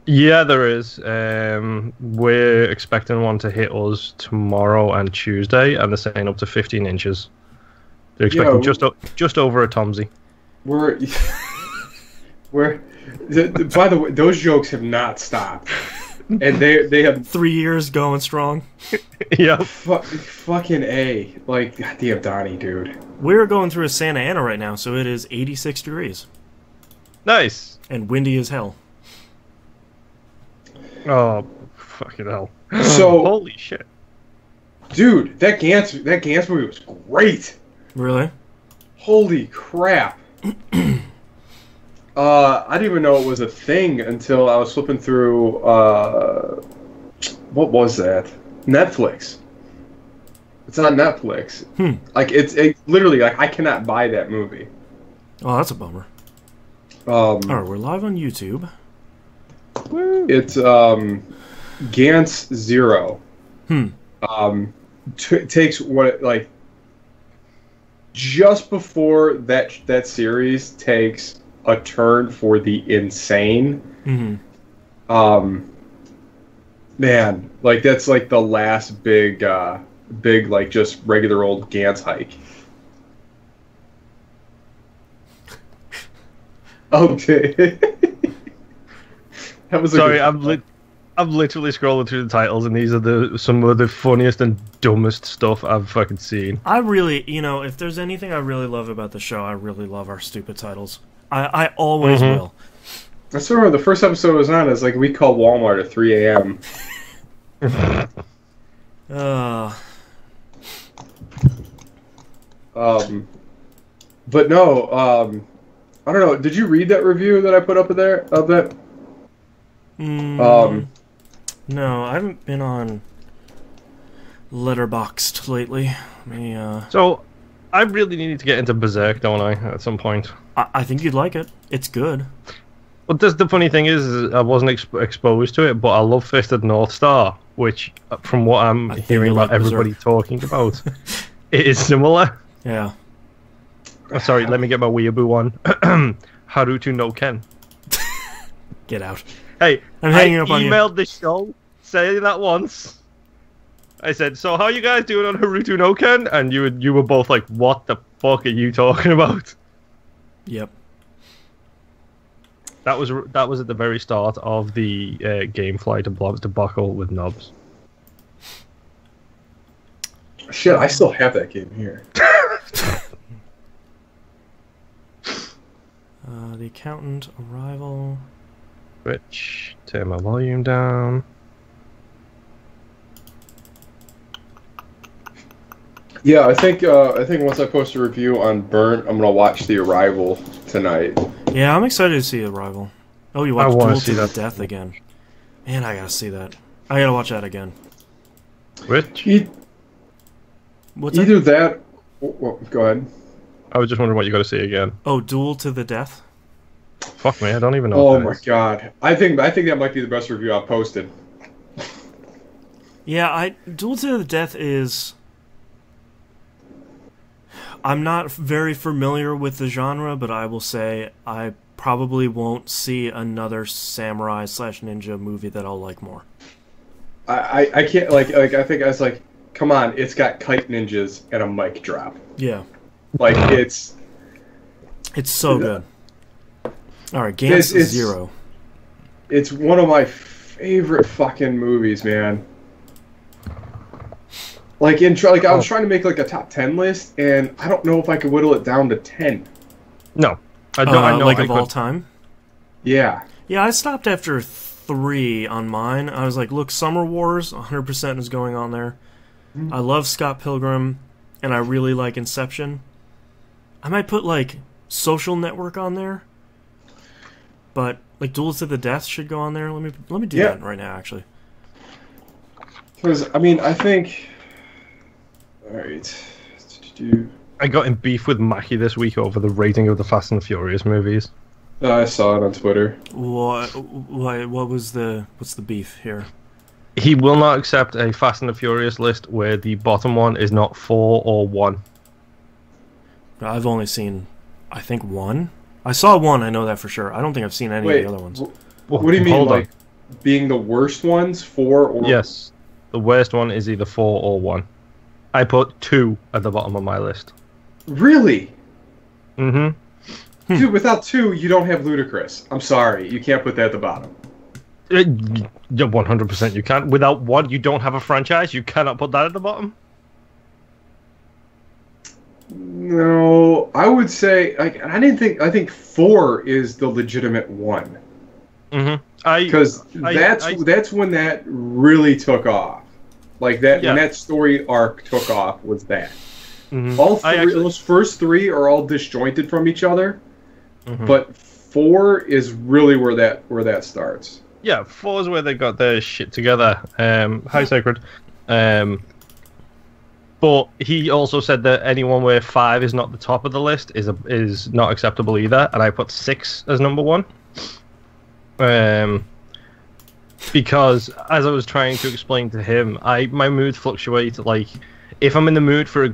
Yeah, there is. We're expecting one to hit us tomorrow and Tuesday, and they're saying up to 15 inches. They're expecting just over a Tomsy. We're by the way, those jokes have not stopped, and they have 3 years going strong. Yeah, fucking A. Like, goddamn Donnie, dude. We're going through a Santa Ana right now, so it is 86 degrees. Nice. And windy as hell. Oh, fucking hell. So, holy shit. Dude, that Gantz movie was great. Really? Holy crap. I didn't even know it was a thing until I was flipping through, what was that? Netflix. It's on Netflix. Like, it's literally, like, I cannot buy that movie. Oh, that's a bummer. Alright, we're live on YouTube. It's, Gantz Zero. Takes what, like, just before that series takes a turn for the insane. Man, like, that's like the last big like just regular old Gantz hike. Okay. That was sorry. I'm literally scrolling through the titles, and these are some of the funniest and dumbest stuff I've fucking seen. I really, if there's anything I really love about the show, I really love our stupid titles. I always will. I still remember the first episode was on. It's like we called Walmart at 3 a.m. But no, I don't know. Did you read that review that I put up there of that? No, I haven't been on Letterboxd lately. So, I really need to get into Berserk, don't I, at some point? I think you'd like it. It's good. But the funny thing is I wasn't exposed to it, but I love Fisted North Star, which, from what I'm hearing about everybody talking about, it is similar. Yeah. Oh, sorry, let me get my weeaboo on. Haruto no Ken. Get out. Hey, I'm hanging up on you. I emailed the show saying that once. I said, so how you guys doing on Haruto no Ken? And you were both like, what the fuck are you talking about? Yep. That was at the very start of the Gamefly debacle with Nobs. Shit, I still have that game here. The Accountant, Arrival. Which, turn my volume down. Yeah, I think once I post a review on Burnt, I'm gonna watch The Arrival tonight. Yeah, I'm excited to see Arrival. Oh, you watched Duel to the Death again. Man, I gotta see that. I gotta watch that again. Which? Either that. Well, go ahead. I was just wondering what you got to see again. Oh, Duel to the Death. Fuck me, I don't even know. Oh my god, I think that might be the best review I've posted. Yeah, Duel to the Death is. I'm not very familiar with the genre, but I will say I probably won't see another samurai / ninja movie that I'll like more. I can't like I think I was like, come on, it's got kite ninjas and a mic drop. Yeah. Like it's so good. All right, Gantz Zero. It's one of my favorite fucking movies, man. Like I was trying to make like a top 10 list, and I don't know if I could whittle it down to 10. No, I don't. I know like of all time. Yeah. Yeah, I stopped after 3 on mine. I was like, look, Summer Wars, 100% is going on there. I love Scott Pilgrim, and I really like Inception. I might put like Social Network on there, but like Duels to the Death should go on there. Let me do that right now, actually. Because I mean, I think. All right. I got in beef with Mackie this week over the rating of the Fast and the Furious movies. I saw it on Twitter. What's the beef here? He will not accept a Fast and the Furious list where the bottom one is not 4 or 1. I've only seen, I think, 1. I saw one. I know that for sure. I don't think I've seen any of the other ones. What do you mean, like being the worst ones? 4 or yes, the worst one is either 4 or 1. I put 2 at the bottom of my list. Really? Mm-hmm. Dude, without 2, you don't have Ludacris. I'm sorry, you can't put that at the bottom. 100% you can't. Without 1, you don't have a franchise. You cannot put that at the bottom. No, I would say I think 4 is the legitimate one. Because that's when that really took off. Like that when that story arc took off was that. All 3 those first 3 are all disjointed from each other. But 4 is really where that starts. Yeah, 4 is where they got their shit together. Hi, Sacred. But he also said that anyone where 5 is not the top of the list is not acceptable either, and I put 6 as number 1. Because as I was trying to explain to him, my mood fluctuates. Like, if I'm in the mood for a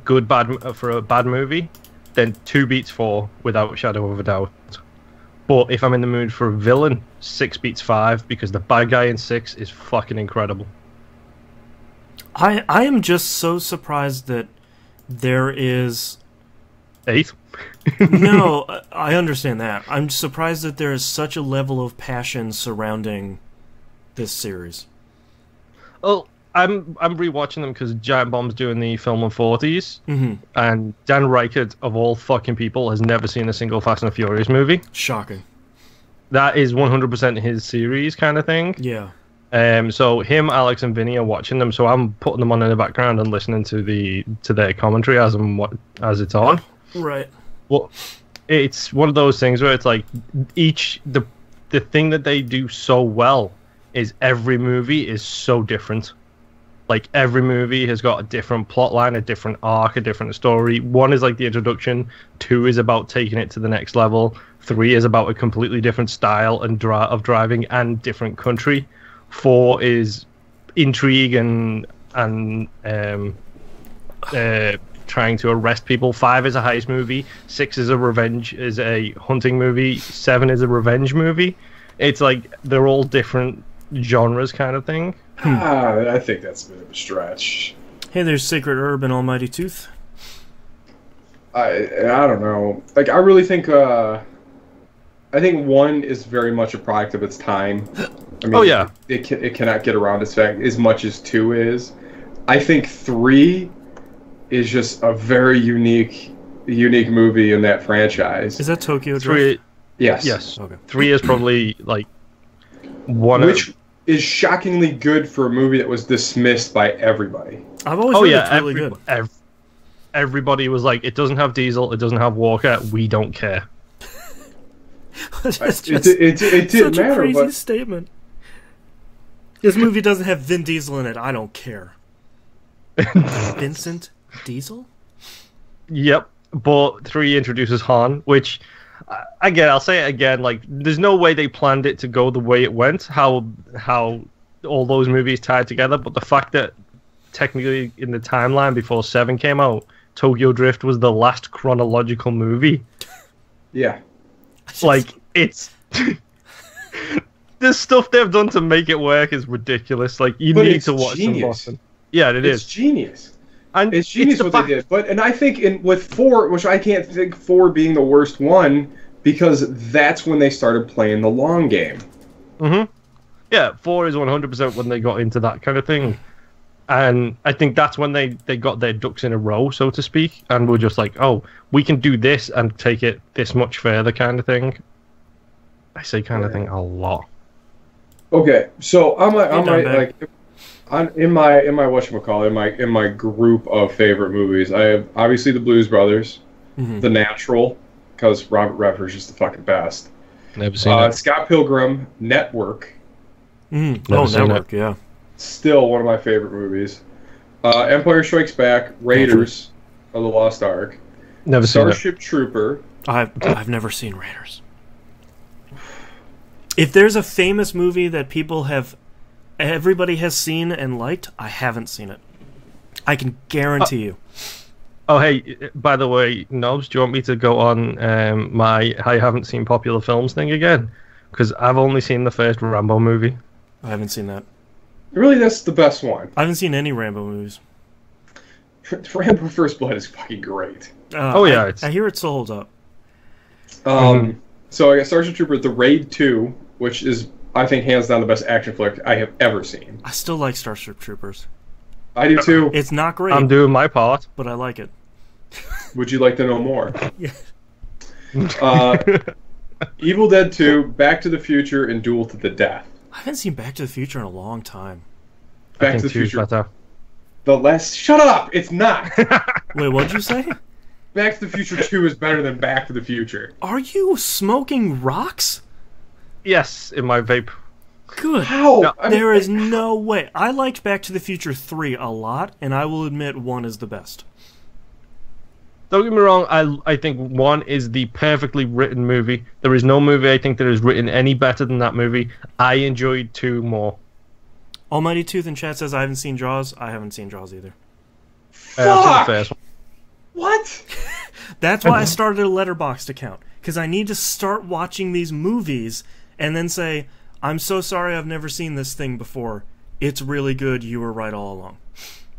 bad movie, then 2 beats 4 without a shadow of a doubt. But if I'm in the mood for a villain, 6 beats 5 because the bad guy in 6 is fucking incredible. I am just so surprised that there is 8. No, I understand that. I'm surprised that there is such a level of passion surrounding this series. Well, I'm rewatching them because Giant Bomb's doing the film on 40s, and Dan Reichert, of all fucking people, has never seen a single Fast and Furious movie. Shocking. That is 100% his series kind of thing. Yeah. So him, Alex, and Vinny are watching them. So I'm putting them on in the background and listening to their commentary as it's on. Right. Well, it's one of those things where it's like the thing that they do so well is every movie is so different. Like, every movie has got a different plot line, a different arc, a different story. 1 is like the introduction. 2 is about taking it to the next level. 3 is about a completely different style of driving and different country. 4 is intrigue and trying to arrest people. 5 is a heist movie. 6 is a hunting movie. 7 is a revenge movie. It's like they're all different genres kind of thing. I think that's a bit of a stretch. Hey, there's Sacred Herb and Almighty Tooth. I don't know. Like, I really think I think 1 is very much a product of its time. I mean, it cannot get around its fact as much as 2 is. I think 3 is just a very unique movie in that franchise. Is that Tokyo Drift? Yes. Okay. 3 is probably like one which is shockingly good for a movie that was dismissed by everybody. I've always heard it's really good. Everybody was like, it doesn't have Diesel, it doesn't have Walker, we don't care. It didn't such matter. A crazy statement. This movie doesn't have Vin Diesel in it. I don't care. Vincent Diesel? Yep, but 3 introduces Han, which, again, I'll say it again, like, there's no way they planned it to go the way it went, how all those movies tied together, but the fact that technically in the timeline before 7 came out, Tokyo Drift was the last chronological movie. Yeah. Like, it's... the stuff they've done to make it work is ridiculous. Like, you need to watch some Boston. Yeah, it's genius. And it's genius what they did. And I think with 4, which I can't think 4 being the worst one, because that's when they started playing the long game. Yeah, 4 is 100% when they got into that kind of thing. And I think that's when they got their ducks in a row, so to speak, and were just like, oh, we can do this and take it this much further kind of thing. I say kind of thing a lot. Okay, so in my whatchamacallit, in my group of favorite movies, I have obviously the Blues Brothers, The Natural, because Robert Redford's just the fucking best. Never seen it. Scott Pilgrim, Network. Network, yeah. Still one of my favorite movies. Empire Strikes Back, Raiders of the Lost Ark. Never seen it. Starship Trooper. I've never seen Raiders. If there's a famous movie that everybody has seen and liked, I haven't seen it. I can guarantee you. Oh, hey, by the way, Nobs, do you want me to go on my I haven't seen popular films thing again? Because I've only seen the first Rambo movie. I haven't seen that. Really, that's the best one. I haven't seen any Rambo movies. Rambo First Blood is fucking great. Oh, yeah. I hear it still holds up. So I got Starship Trooper, The Raid 2, which is, I think, hands down the best action flick I have ever seen. I still like Starship Troopers. I do too. It's not great. I'm doing my part. But I like it. Would you like to know more? Yeah. Evil Dead 2, Back to the Future, and Duel to the Death. I haven't seen Back to the Future in a long time. Back to the Future. The last... Shut up! It's not! Wait, what'd you say? Back to the Future 2 is better than Back to the Future. Are you smoking rocks? Yes, in my vape. Good. How? No, there is no way. I liked Back to the Future 3 a lot, and I will admit 1 is the best. Don't get me wrong, I think 1 is the perfectly written movie. There is no movie I think that is written any better than that movie. I enjoyed 2 more. Almighty Tooth in chat says I haven't seen Jaws. I haven't seen Jaws either. Fuck! I've seen the first one. What? That's why I started a Letterboxd account. Because I need to start watching these movies and then say, I'm so sorry I've never seen this thing before. It's really good. You were right all along.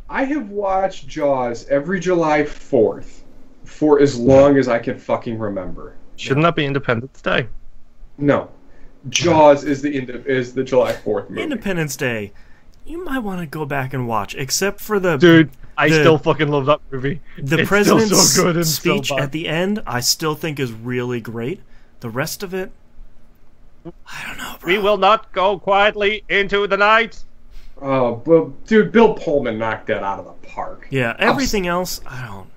I have watched Jaws every July 4th for as long as I can fucking remember. Shouldn't that be Independence Day? No. Jaws is the July 4th movie. Independence Day. You might want to go back and watch, except for the... Dude, I still fucking love that movie. The president's speech at the end, I still think is really great. The rest of it, I don't know, bro. We will not go quietly into the night. Oh, well, dude, Bill Pullman knocked that out of the park. Yeah, everything else, I don't...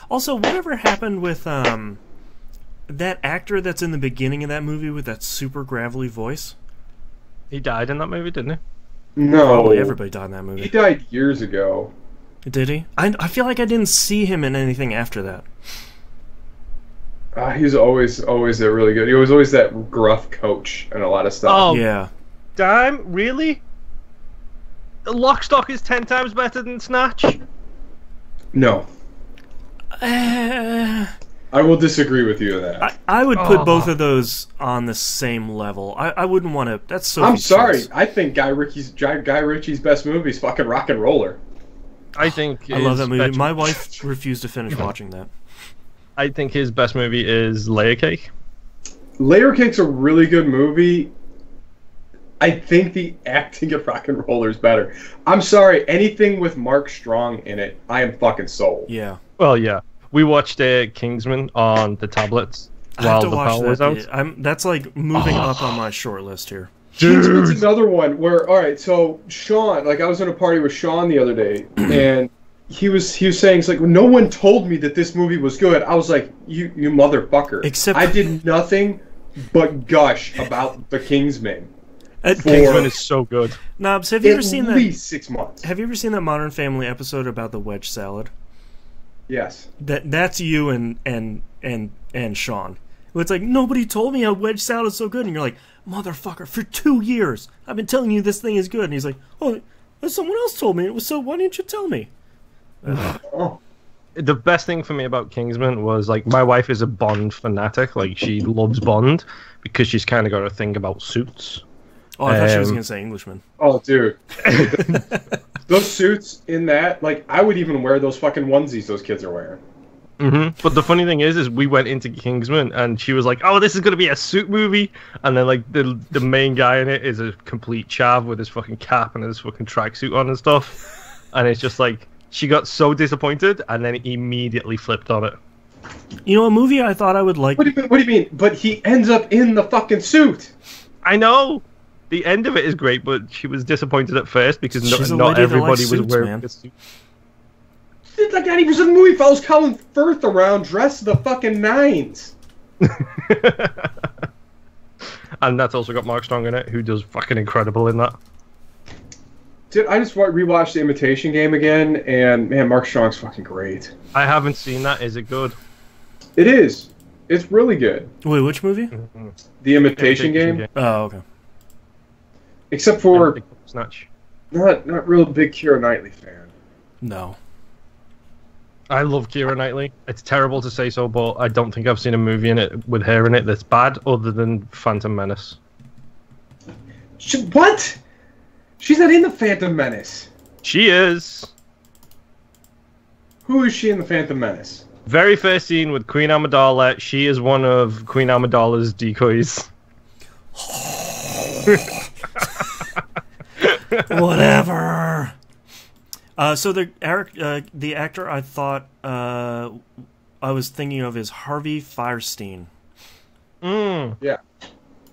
Also, whatever happened with that actor that's in the beginning of that movie with that super gravelly voice? He died in that movie, didn't he? No. Probably everybody died in that movie. He died years ago. Did he? I feel like I didn't see him in anything after that. He's always a really good... He was always that gruff coach and a lot of stuff. Oh, yeah. Damn, really? Lock, Stock is 10 times better than Snatch? No. I will disagree with you on that. I would put both of those on the same level. I wouldn't want to... That's so. I'm sorry. I think Guy Ritchie's best movie is fucking Rock and Roller. I think... I love that movie. My wife refused to finish watching that. I think his best movie is Layer Cake. Layer Cake's a really good movie. I think the acting of Rock and Roller is better. I'm sorry. Anything with Mark Strong in it, I am fucking sold. Yeah. Well, yeah. We watched Kingsman on the tablets while the power was out. That's like moving up on my short list here. Kingsman's another one where, alright, so Sean, like I was in a party with Sean the other day, and he was saying, it's like, no one told me that this movie was good. I was like, you motherfucker. Except I did nothing but gush about the Kingsman. Kingsman is so good. Knobs, have you ever seen that? At least 6 months. Have you ever seen that Modern Family episode about the wedge salad? Yes. That's you and Sean. It's like, nobody told me how wedge salad is so good, and you're like, motherfucker, for 2 years I've been telling you this thing is good, and he's like, oh, someone else told me it was, so why didn't you tell me? The best thing for me about Kingsman was, like, my wife is a Bond fanatic. Like, she loves Bond because she's kind of got a thing about suits. Oh, I thought she was going to say Englishman. Oh, dude. Those suits in that, like, I would even wear those fucking onesies those kids are wearing. Mm-hmm. But the funny thing is we went into Kingsman, and she was like, oh, this is going to be a suit movie. And then, like, the main guy in it is a complete chav with his fucking cap and his fucking tracksuit on and stuff. And it's just like, she got so disappointed, and then immediately flipped on it. You know, a movie I thought I would like... What do you mean? But he ends up in the fucking suit. I know! The end of it is great, but she was disappointed at first because not everybody was wearing a suit. Like 90% of the movie follows Colin Firth around dressed to the fucking nines. And that's also got Mark Strong in it, who does fucking incredible in that. Dude, I just rewatched The Imitation Game again, and man, Mark Strong's fucking great. I haven't seen that. Is it good? It is. It's really good. Wait, which movie? Mm-hmm. The Imitation Game. Oh, okay. Except for Snatch. not real big Keira Knightley fan. No. I love Keira Knightley. It's terrible to say so, but I don't think I've seen a movie in it with her in it that's bad, other than Phantom Menace. What? She's not in the Phantom Menace. She is. Who is she in the Phantom Menace? Very first scene with Queen Amidala. She is one of Queen Amidala's decoys. Whatever. So the actor I thought I was thinking of is Harvey Fierstein. Yeah.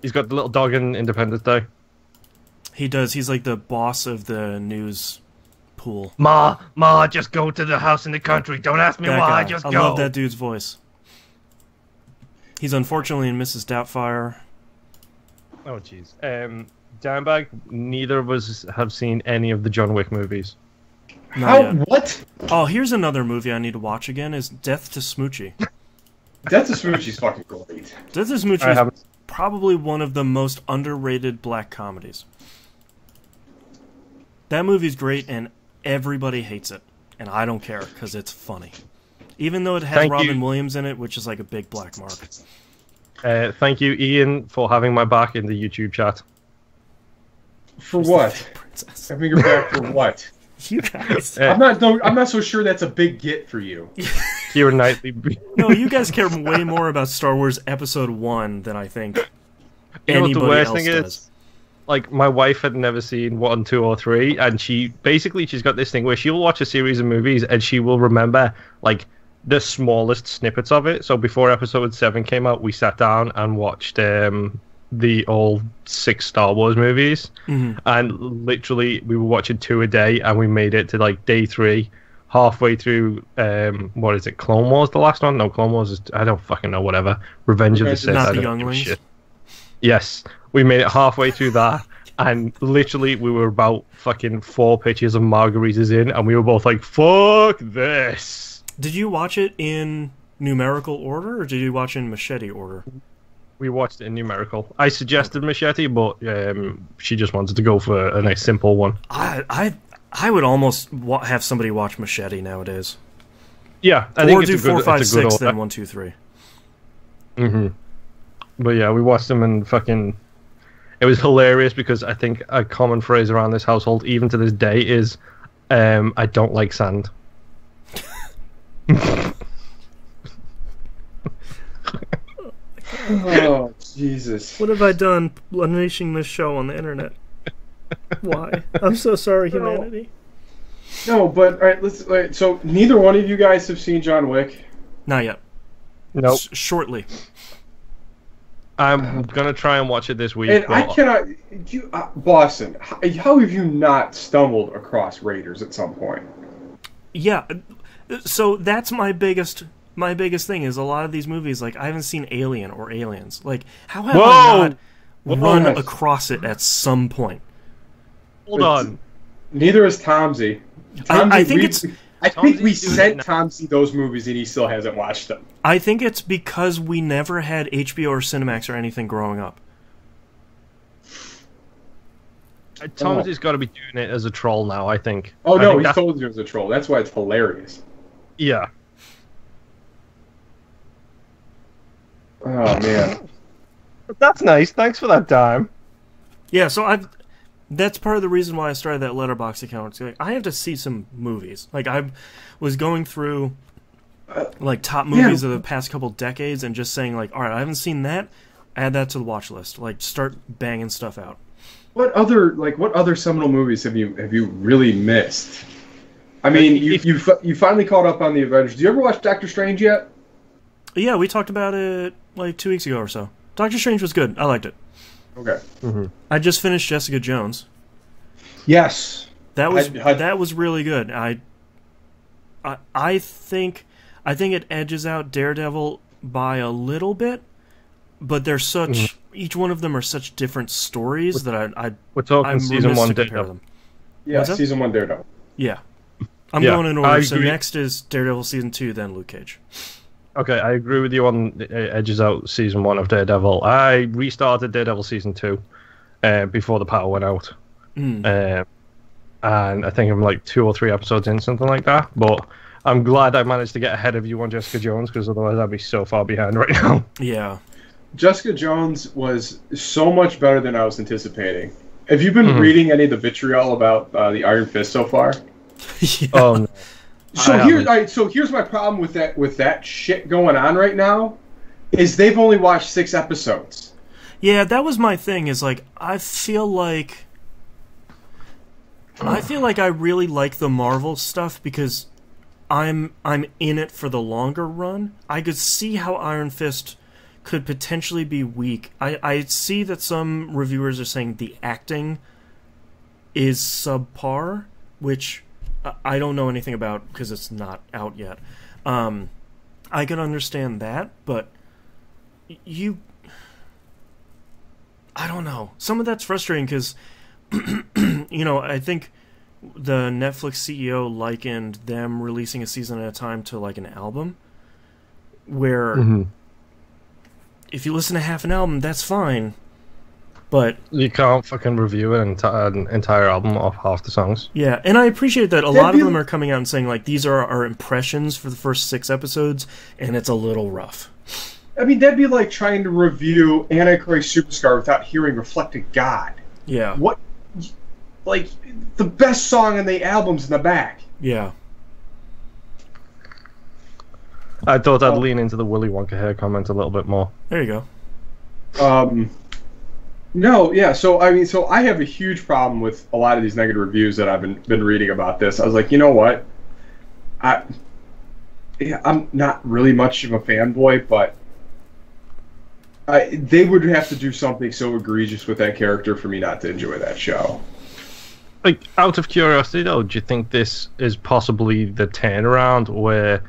He's got the little dog in Independence Day. He does. He's like the boss of the news pool. Ma, just go to the house in the country. Don't ask me why, just go. I love that dude's voice. He's unfortunately in Mrs. Doubtfire. Oh, jeez. Dimebag, neither of us have seen any of the John Wick movies. How? What? Oh, here's another movie I need to watch again, is Death to Smoochie. Death to Smoochie's fucking great. Death to Smoochie is probably one of the most underrated black comedies. That movie's great, and everybody hates it. And I don't care, because it's funny. Even though it has Robin Williams in it, which is like a big black mark. Thank you, Ian, for having my back in the YouTube chat. For what? Having your back for what? You guys. I'm not so sure that's a big get for you. Keira Knightley. No, you guys care way more about Star Wars Episode 1 than I think anybody the worst else thing does. Is, like, my wife had never seen 1, 2, or 3, and she's got this thing where she'll watch a series of movies and she will remember, like, the smallest snippets of it. So before Episode 7 came out, we sat down and watched the all 6 Star Wars movies, and literally we were watching 2 a day, and we made it to like day 3, halfway through. What is it? Clone Wars, the last one? No, Clone Wars is, I don't fucking know. Whatever. Revenge of the Sith. Not the Younglings. Shit. Yes, we made it halfway through that, and literally we were about fucking 4 pitchers of margaritas in, and we were both like, "Fuck this." Did you watch it in numerical order, or did you watch in machete order? We watched it in numerical. I suggested machete, but she just wanted to go for a nice simple one. I would almost have somebody watch machete nowadays. Yeah, I think it's do a good, 4, 5, 6, order. then 1, 2, 3. But yeah, we watched them and fucking. It was hilarious because I think a common phrase around this household, even to this day, is "I don't like sand." Oh, Jesus. What have I done unleashing this show on the internet? Why? I'm so sorry, humanity. No, but, alright, so neither one of you guys have seen John Wick? Not yet. Nope. Shortly. I'm gonna try and watch it this week. And I cannot... Boston, how have you not stumbled across Raiders at some point? Yeah, so that's my biggest thing is a lot of these movies, like, I haven't seen Alien or Aliens. Like, how have I not run across it at some point? Hold on. Neither is Tomsy. I think we sent Tomsy those movies and he still hasn't watched them. I think it's because we never had HBO or Cinemax or anything growing up. Tomsy's got to be doing it as a troll now, I think. Oh, no, he told you it was a troll. That's why it's hilarious. Yeah. Oh, man. That's nice. Thanks for that, Dime. Yeah, so that's part of the reason why I started that Letterboxd account. It's like, I have to see some movies. Like, I was going through like top movies of the past couple decades and just saying, like, all right, I haven't seen that. Add that to the watch list. Like, start banging stuff out. What other seminal movies have you really missed? I mean, you finally caught up on the Avengers. Do you ever watch Doctor Strange yet? Yeah, we talked about it like 2 weeks ago or so. Doctor Strange was good. I liked it. Okay. I just finished Jessica Jones. Yes. That was really good. I think it edges out Daredevil by a little bit, but they're such each one of them are such different stories that we're talking I'm season 1 Daredevil. Yeah, season 1 Daredevil. Yeah. I'm going in order. So next is Daredevil season 2, then Luke Cage. Okay, I agree with you on edges out season 1 of Daredevil. I restarted Daredevil season 2 before the power went out. And I think I'm like 2 or 3 episodes in, something like that. But I'm glad I managed to get ahead of you on Jessica Jones, because otherwise I'd be so far behind right now. Yeah. Jessica Jones was so much better than I was anticipating. Have you been reading any of the vitriol about the Iron Fist so far? Yeah. Oh, no. So here's my problem with that shit going on right now, is they've only watched 6 episodes. Yeah, that was my thing. Is like I feel like I really like the Marvel stuff because I'm in it for the longer run. I could see how Iron Fist could potentially be weak. I see that some reviewers are saying the acting is subpar, which I don't know anything about because it's not out yet. I can understand that, but I don't know. Some of that's frustrating because, I think the Netflix CEO likened them releasing a season at a time to like an album, where if you listen to half an album, that's fine, but you can't fucking review an entire album off half the songs. Yeah, and I appreciate that a lot of them are coming out and saying like these are our impressions for the first 6 episodes, and it's a little rough. I mean, that'd be like trying to review Antichrist Superstar without hearing Reflected God. Yeah. What? Like, the best song on the album's in the back. Yeah. I thought I'd lean into the Willy Wonka hair comment a little bit more. There you go. No, yeah, so I have a huge problem with a lot of these negative reviews that I've been reading about this. I was like, you know what? I'm not really much of a fanboy, but they would have to do something so egregious with that character for me not to enjoy that show. Like, out of curiosity, though, do you think this is possibly the turnaround where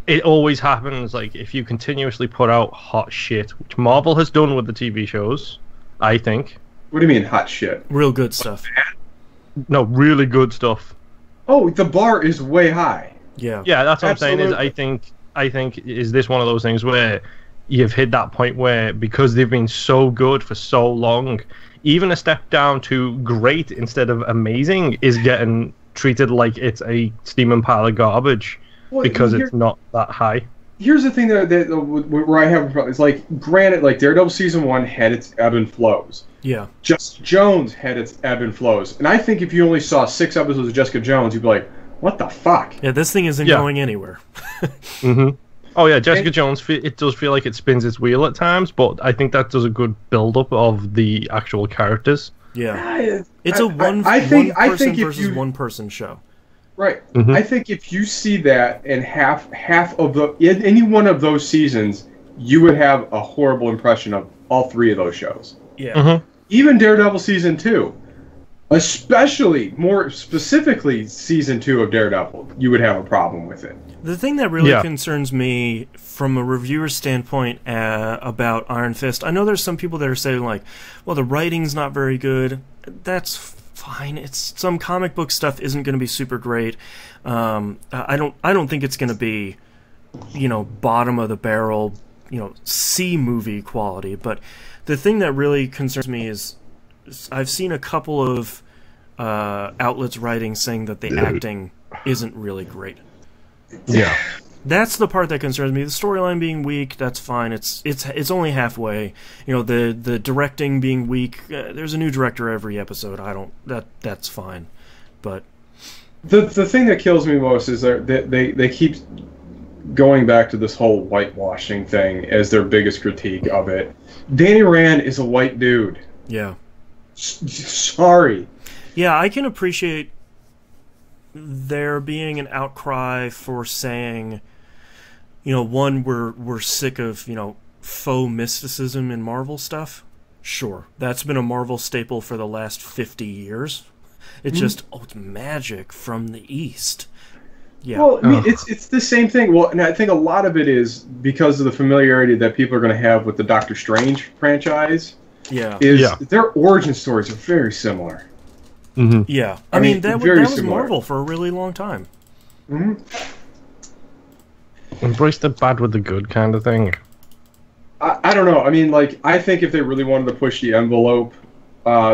it always happens, like, if you continuously put out hot shit, which Marvel has done with the TV shows, I think. What do you mean, hot shit? Real good stuff. No, really good stuff. Oh, the bar is way high. Yeah. Yeah, that's what Absolutely. I'm saying, is I think, is this one of those things where you've hit that point where, because they've been so good for so long, even a step down to great instead of amazing is getting treated like it's a steaming pile of garbage because it's not that high. Here's the thing that where I have a problem. It's like, granted, like Daredevil Season 1 had its ebb and flows. Yeah. Jessica Jones had its ebb and flows. And I think if you only saw 6 episodes of Jessica Jones, you'd be like, what the fuck? Yeah, this thing isn't going anywhere. Oh yeah, Jessica Jones, it does feel like it spins its wheel at times, but I think that does a good build-up of the actual characters. Yeah. It's a one-person versus one-person show. Right. I think if you see that in half of in any one of those seasons, you would have a horrible impression of all 3 of those shows. Yeah. Even Daredevil Season 2. Especially, more specifically, Season 2 of Daredevil, you would have a problem with it. The thing that really concerns me from a reviewer's standpoint about Iron Fist, I know there's some people that are saying, like, well, the writing's not very good. That's fine. It's some comic book stuff isn't going to be super great. I don't think it's going to be, bottom of the barrel, C movie quality. But the thing that really concerns me is I've seen a couple of outlets writing saying that the acting isn't really great. Yeah. That's the part that concerns me. The storyline being weak, that's fine. It's only halfway. The directing being weak. There's a new director every episode. That's fine. But the thing that kills me most is they keep going back to this whole whitewashing thing as their biggest critique of it. Danny Rand is a white dude. Yeah. Sorry. Yeah, I can appreciate there being an outcry for saying, one, we're sick of, faux mysticism in Marvel stuff. Sure, that's been a Marvel staple for the last 50 years. It's just, it's magic from the East. Yeah. Well, I mean, it's the same thing. Well, and I think a lot of it is because of the familiarity that people are going to have with the Doctor Strange franchise. Yeah. Their origin stories are very similar. Yeah. I mean, that was Marvel for a really long time. Embrace the bad with the good kind of thing. I don't know. I mean, like, I think if they really wanted to push the envelope,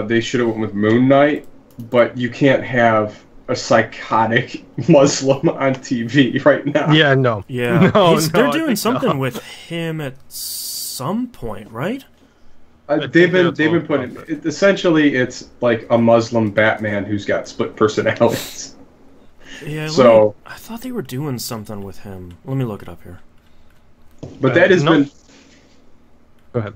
they should have went with Moon Knight. But you can't have a psychotic Muslim on TV right now. Yeah, no. Yeah, no, they're doing something with him at some point, right? They've been putting essentially it's like a Muslim Batman who's got split personalities. Yeah, so I thought they were doing something with him. Let me look it up here. But that has been. Go ahead.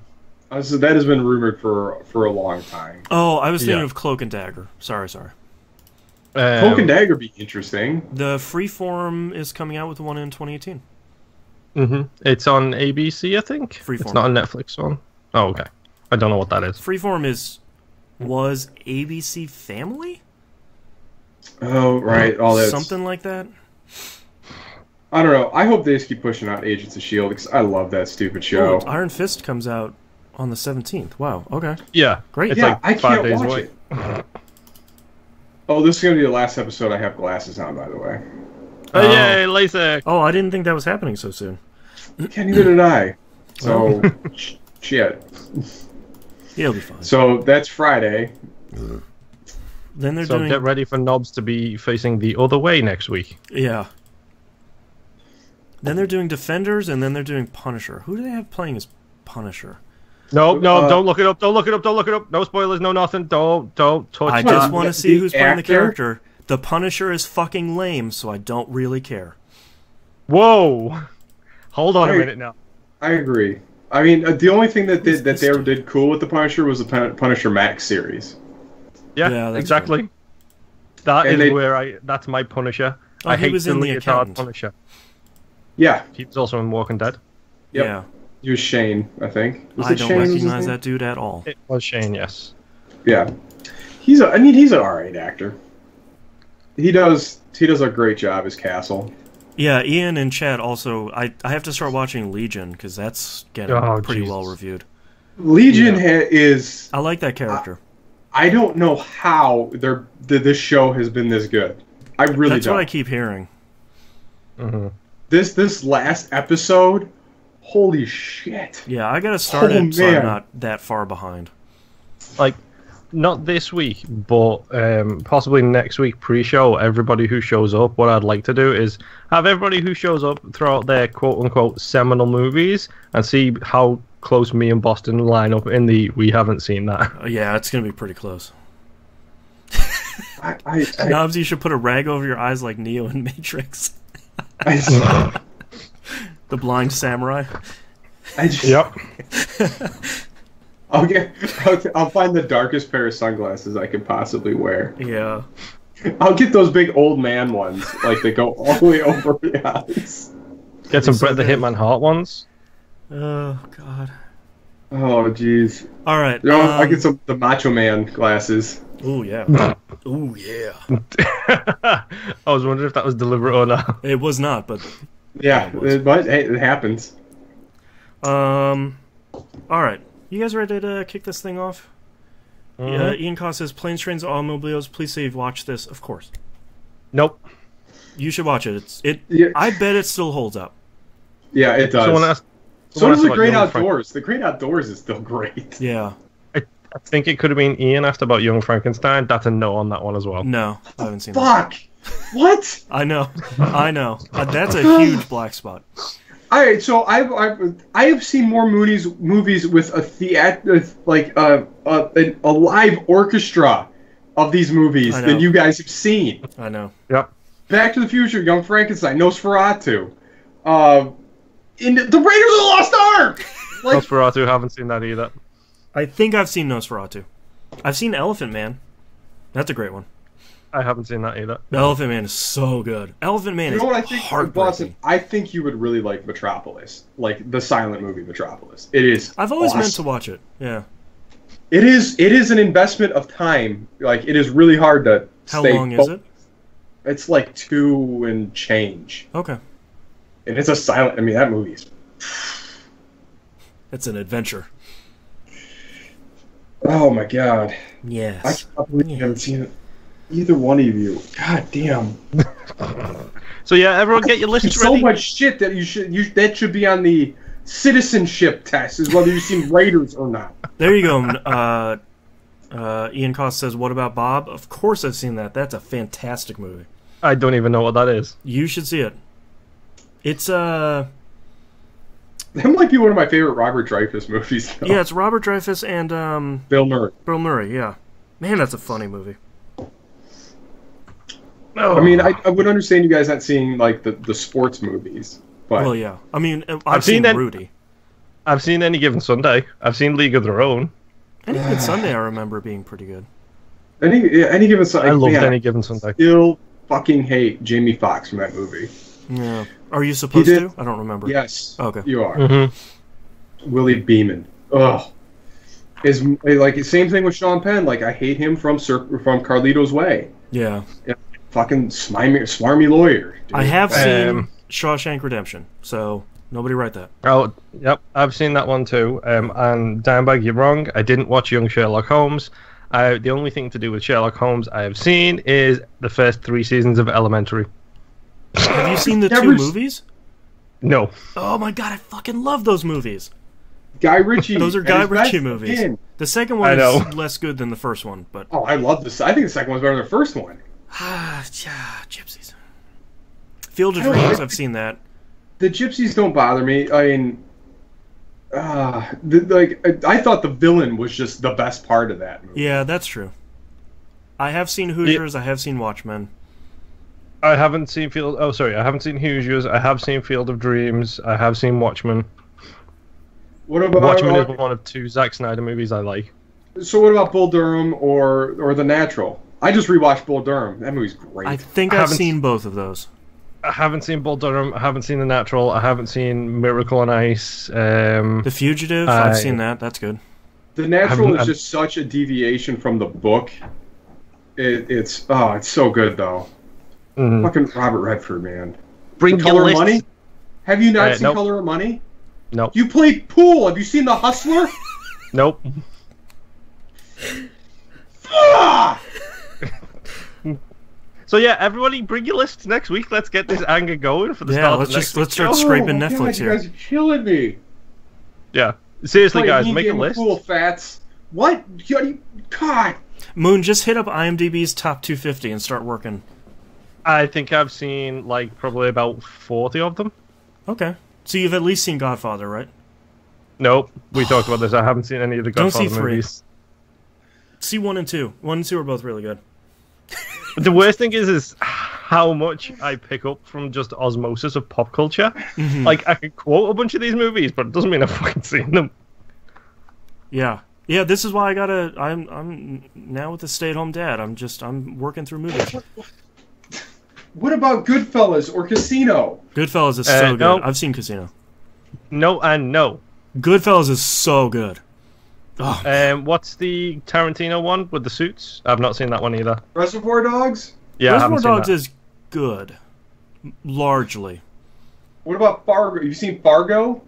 So that has been rumored for a long time. Oh, I was thinking of Cloak and Dagger. Sorry. Cloak and Dagger be interesting. The Freeform is coming out with one in 2018. It's on ABC, I think. Freeform. It's not a Netflix one. Oh, okay. I don't know what that is. Freeform was ABC Family? Oh, right. All that. Something like that? I don't know. I hope they just keep pushing out Agents of S.H.I.E.L.D. because I love that stupid show. Oh, Iron Fist comes out on the 17th. Wow, okay. Yeah. Great. It's yeah, like I 5 can't days watch away. it. Oh, this is going to be the last episode I have glasses on, by the way. Oh, yay, LASIK! Oh, I didn't think that was happening so soon. Yeah, neither did I. So, shit. He'll be fine. So, that's Friday. Then they're So doing... get ready for Knobs to be facing the other way next week. Yeah. Then they're doing Defenders, and then they're doing Punisher. Who do they have playing as Punisher? No, don't look it up, don't look it up, don't look it up. No spoilers, no nothing, don't touch I it. just want to see who's playing the actor? character. The Punisher is fucking lame, so I don't really care. Whoa! Hold on a minute now. I agree. I mean, the only thing that they ever did cool with the Punisher was the Punisher Max series. Yeah, that's exactly. true. That's my Punisher. Oh, I he hate was in The retard Accountant. Punisher. Yeah. He was also in Walking Dead. Yep. Yeah. He was Shane, I think. I don't recognize that dude at all. It was Shane, yes. Yeah. He's an alright actor. He does a great job as Castle. Yeah, Ian and Chad also... I have to start watching Legion, because that's getting pretty well reviewed. Legion is... I like that character. I don't know how this show has been this good. I really don't. That's what I keep hearing. This last episode, holy shit. Yeah, I gotta start it so I'm not that far behind. Like, not this week, but possibly next week pre-show, everybody who shows up, what I'd like to do is have everybody who shows up throw out their quote-unquote seminal movies and see how close me and Boston line up in the we haven't seen that. Yeah, it's gonna be pretty close. I Knobs, you should put a rag over your eyes like Neo in Matrix. I The blind samurai. Yep. I'll find the darkest pair of sunglasses I could possibly wear. Yeah. I'll get those big old man ones, like they go all the way over the eyes. Get some Bret the Hitman Hart ones. Oh, God. Oh, jeez. All right. I get the Macho Man glasses. Ooh, yeah. Ooh, yeah. I was wondering if that was deliberate or not. It was not, but... Yeah, but hey, it happens. All right. You guys ready to kick this thing off? Yeah, Ian Cost says, Planes, Trains, Automobiles, please say you've watched this. Of course. Nope. You should watch it. Yeah. I bet it still holds up. Yeah, it does. So does The Great Outdoors. The Great Outdoors is still great. Yeah. I think it could have been Ian asked about Young Frankenstein. That's a no on that one as well. No, I haven't seen that. Fuck! What? I know. That's a huge black spot. All right, so I have seen more movies with a live orchestra of these movies than you guys have seen. I know. Yep. Back to the Future, Young Frankenstein, Nosferatu, in the Raiders of the Lost Ark. Nosferatu, haven't seen that either. I think I've seen Nosferatu. I've seen Elephant Man. That's a great one. I haven't seen that either. Elephant Man is so good. Elephant Man is heartbreaking. Boston, I think you would really like Metropolis, like the silent movie Metropolis. It is. I've always meant to watch it. Yeah. It is an investment of time. Like, it is really hard to. How long is it? It's like 2 and change. Okay. And it's a silent. I mean, that movie's. It's an adventure. Oh my god. Yes. I can't believe you haven't seen it. Either one of you. God damn. So yeah, everyone get your lists ready. So much shit that that should be on the citizenship test, is whether you've seen Raiders or not. There you go. Ian Cost says, "What about Bob?" Of course, I've seen that. That's a fantastic movie. I don't even know what that is. You should see it. It's That might be one of my favorite Robert Dreyfuss movies, though. Yeah, it's Robert Dreyfuss and Bill Murray. Bill Murray, yeah. Man, that's a funny movie. I mean, I would understand you guys not seeing like the sports movies, but well, yeah. I mean, I've seen Rudy. I've seen Any Given Sunday. I've seen League of Their Own. Any Given Sunday, I remember being pretty good. Any Given Sunday. I loved Any Given Sunday. Still fucking hate Jamie Foxx from that movie. Yeah. Are you supposed to? I don't remember. Yes. Okay. You are. Willie Beeman. Ugh. Is like same thing with Sean Penn. Like I hate him from Carlito's Way. Yeah. Fucking smarmy lawyer. Dude. I have seen Shawshank Redemption, so nobody write that. Oh, yep, I've seen that one too. And Dimebag, you're wrong. I didn't watch Young Sherlock Holmes. The only thing to do with Sherlock Holmes I have seen is the first 3 seasons of Elementary. Have you seen the 2 movies? No. Oh my god, I fucking love those movies. Guy Ritchie. Those are Guy Ritchie movies. Again. The second one is less good than the first one, but I love this. I think the second one's better than the first one. Gypsies. Field of Dreams, I've seen that. The gypsies don't bother me. I mean, I thought the villain was just the best part of that movie. Yeah, that's true. I have seen Hoosiers. I have seen Watchmen. I haven't seen I haven't seen Hoosiers. I have seen Field of Dreams. I have seen Watchmen. What about Watchmen is one of 2 Zack Snyder movies I like. So what about Bull Durham or The Natural? I just rewatched Bull Durham. That movie's great. I think I've seen both of those. I haven't seen Bull Durham. I haven't seen The Natural. I haven't seen Miracle on Ice. The Fugitive. I've seen that. That's good. The Natural is just such a deviation from the book. It's so good though. Fucking Robert Redford, man. Bring Color of Money. Have you not seen Color of Money? No. You played pool. Have you seen The Hustler? Nope. So yeah, everybody, bring your lists next week. Let's get this anger going for the start. Let's start scraping Netflix here. You guys are killing me. Yeah, seriously, guys, make a list. Pool, fats. What? God. Moon, just hit up IMDb's top 250 and start working. I think I've seen like probably about 40 of them. Okay, so you've at least seen Godfather, right? Nope, we talked about this. I haven't seen any of the Godfather movies. See 1 and 2. 1 and 2 are both really good. The worst thing is how much I pick up from just osmosis of pop culture. Like I can quote a bunch of these movies, but it doesn't mean I've fucking seen them. Yeah. Yeah, this is why I'm now with a stay-at-home dad. I'm working through movies. What about Goodfellas or Casino? Goodfellas is so good. No. I've seen Casino. No and no. Goodfellas is so good. Oh. What's the Tarantino one with the suits? I've not seen that one either. Reservoir Dogs? Yeah, Reservoir Dogs is good. Largely. What about Fargo? Have you seen Fargo?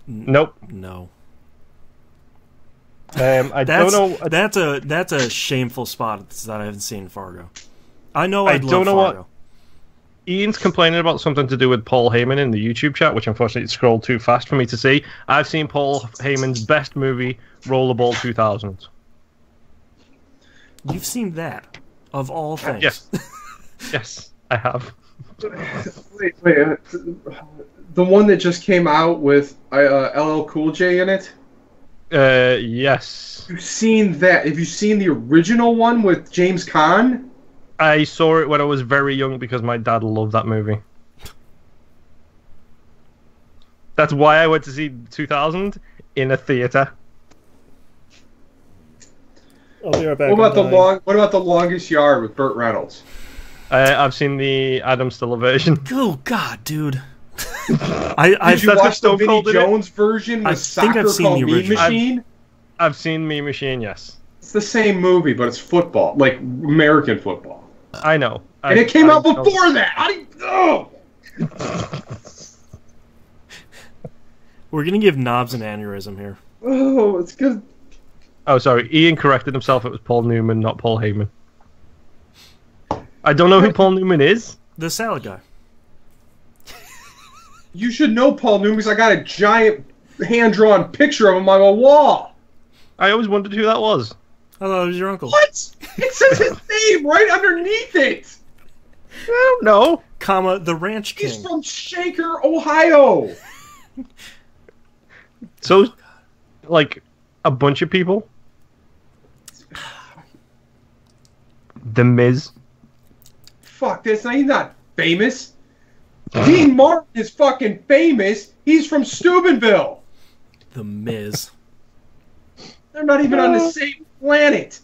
Nope. No. I don't know. That's a shameful spot that I haven't seen Fargo. I know I don't know Fargo. Ian's complaining about something to do with Paul Heyman in the YouTube chat, which unfortunately scrolled too fast for me to see. I've seen Paul Heyman's best movie, Rollerball 2000. You've seen that, of all things. Yes. Yes, I have. Wait. The one that just came out with LL Cool J in it? Yes. You've seen that? Have you seen the original one with James Caan? I saw it when I was very young because my dad loved that movie. That's why I went to see 2000 in a theater. I'll be right back. What about the Longest Yard with Burt Reynolds? I've seen the Adam Stiller version. Oh God, dude! Did you watch the Vinnie Jones version with I think I've seen the original. Machine? I've seen Mean Machine, yes. It's the same movie, but it's football, like American football. I know. And it came out before that! How do you... Oh! We're gonna give Knobs an aneurysm here. Oh, it's good. Oh, sorry. Ian corrected himself. It was Paul Newman, not Paul Heyman. I don't know who Paul Newman is. The salad guy. You should know Paul Newman because I got a giant hand-drawn picture of him on my wall. I always wondered who that was. I thought it was your uncle. What? It says his name right underneath it. I don't know. Comma, the Ranch King. He's from Shaker, Ohio. So, like, a bunch of people? The Miz? Fuck this. He's not famous. Dean Martin is fucking famous. He's from Steubenville. The Miz. They're not even on the same planet.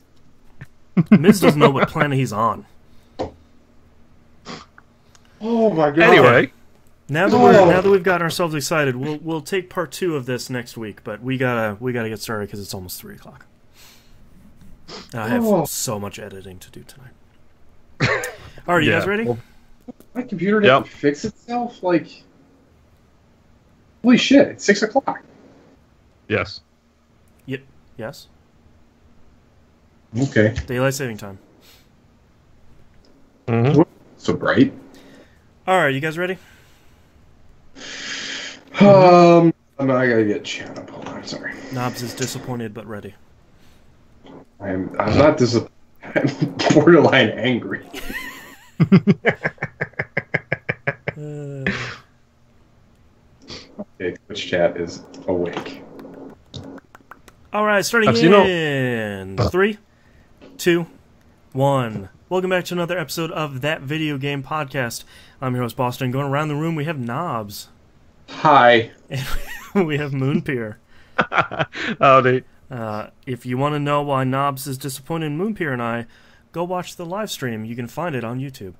Miz doesn't know what planet he's on. Oh my god. Anyway. Now that we've gotten ourselves excited, we'll take part 2 of this next week, but we gotta get started because it's almost 3:00. I have so much editing to do tonight. All right, you guys ready? Well, my computer didn't fix itself. Like, holy shit! It's 6:00. Yes. Yep. Yes. Okay. Daylight saving time. Mm-hmm. So bright. All right, you guys ready? I gotta get chat up. Hold on, sorry. Knobs is disappointed but ready. I'm not disappointed. I'm borderline angry. Okay, Twitch chat is awake. All right, starting in 3, 2, 1. Welcome back to another episode of That Video Game Podcast. I'm your host, Boston. Going around the room, we have Knobs. Hi. And we have Moonpier. Howdy. If you want to know why Knobs is disappointed in Moonpier and I, go watch the live stream. You can find it on YouTube.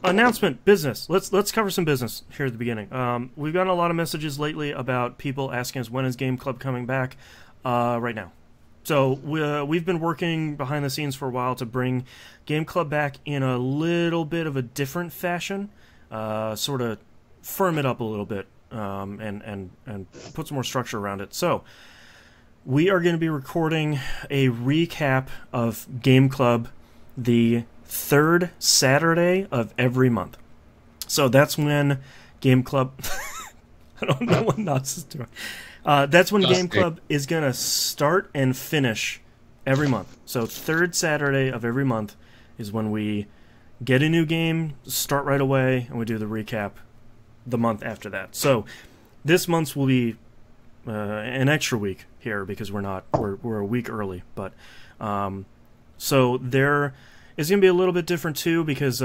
Announcement, business. Let's cover some business here at the beginning. We've gotten a lot of messages lately about people asking us when is Game Club coming back. Right now. So we've been working behind the scenes for a while to bring Game Club back in a little bit of a different fashion, sort of firm it up a little bit, and put some more structure around it. So we are going to be recording a recap of Game Club the third Saturday of every month. So that's when Game Club... I don't know what Knots is doing. That's when Game Club is going to start and finish every month. So third Saturday of every month is when we get a new game, start right away, and we do the recap the month after that. So this month's will be an extra week here because we're a week early. But so there is going to be a little bit different too because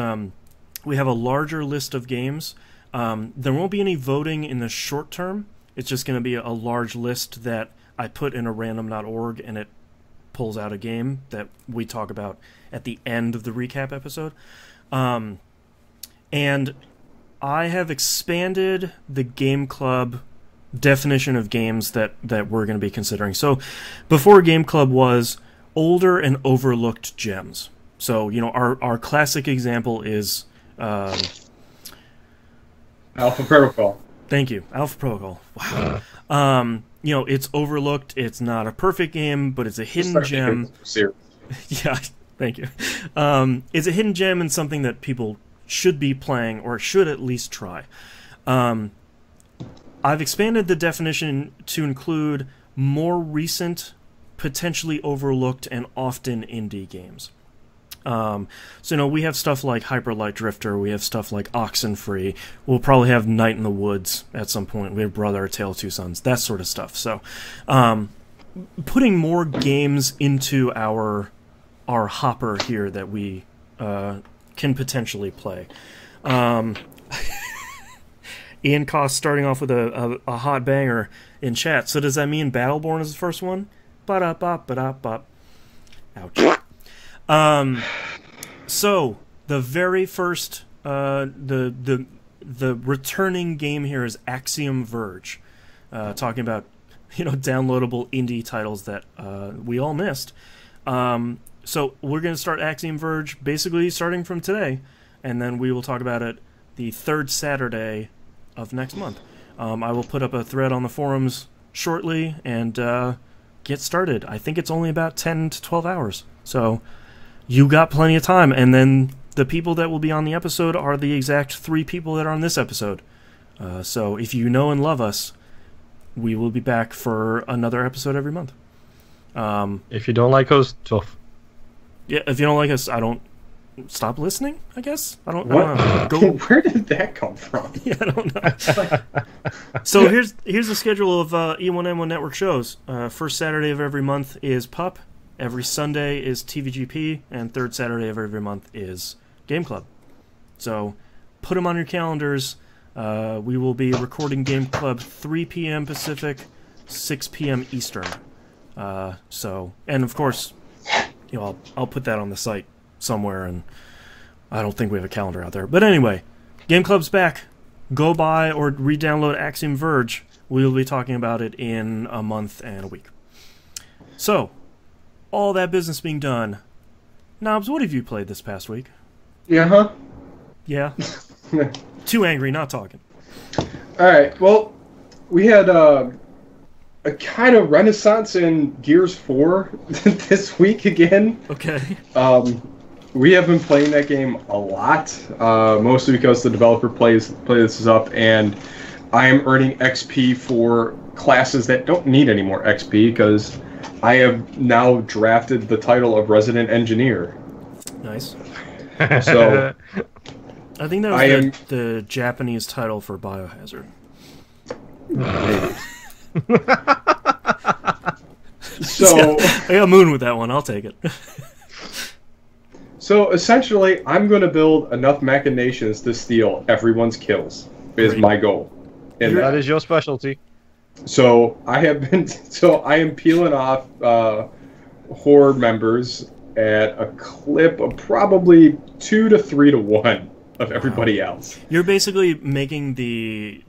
we have a larger list of games. There won't be any voting in the short term. It's just going to be a large list that I put in a random.org and it pulls out a game that we talk about at the end of the recap episode. And I have expanded the Game Club definition of games that we're going to be considering. So before Game Club was older and overlooked gems. So, you know, our classic example is... Alpha Protocol. Thank you. Alpha Protocol. Wow. You know, it's overlooked. It's not a perfect game, but it's a hidden gem. Yeah, thank you. It's a hidden gem and something that people should be playing or should at least try. I've expanded the definition to include more recent, potentially overlooked, and often indie games. So, you know, we have stuff like Hyper Light Drifter, we have stuff like Oxenfree, we'll probably have Night in the Woods at some point, we have Brother, A Tale of Two Sons, that sort of stuff. So, putting more games into our hopper here that we can potentially play. Ian Cost starting off with a hot banger in chat. So does that mean Battleborn is the first one? Ba-da-bop, ouch. So the very first the returning game here is Axiom Verge, talking about, you know, downloadable indie titles that we all missed. So we're going to start Axiom Verge basically starting from today, and then we will talk about it the third Saturday of next month. I will put up a thread on the forums shortly and get started. I think it's only about 10 to 12 hours, so you got plenty of time. And then the people that will be on the episode are the exact 3 people that are on this episode. So if you know and love us, we will be back for another episode every month. If you don't like us, tough. Yeah, if you don't like us, I don't stop listening. I guess I don't. What? I don't know. Where did that come from? Yeah, I don't know. So here's the schedule of E1M1 Network shows. First Saturday of every month is PUP. Every Sunday is TVGP, and third Saturday of every month is Game Club. So put them on your calendars. We will be recording Game Club 3 p.m. Pacific, 6 p.m. Eastern. And of course, I'll put that on the site somewhere, and I don't think we have a calendar out there. But anyway, Game Club's back. Go buy or re-download Axiom Verge. We'll be talking about it in a month and a week. So, all that business being done, Knobs, what have you played this past week? Yeah. Too angry, not talking. Alright, well, we had a kind of renaissance in Gears 4 this week again. Okay. We have been playing that game a lot, mostly because the developer plays this up, and I am earning XP for classes that don't need any more XP, because I have now drafted the title of Resident Engineer. Nice. So I think that was the Japanese title for Biohazard. So I got Moon with that one. I'll take it. So essentially, I'm going to build enough machinations to steal everyone's kills. Is my goal. And that is your specialty. So I am peeling off horde members at a clip of probably 2 to 3 to 1 of everybody else. You're basically making the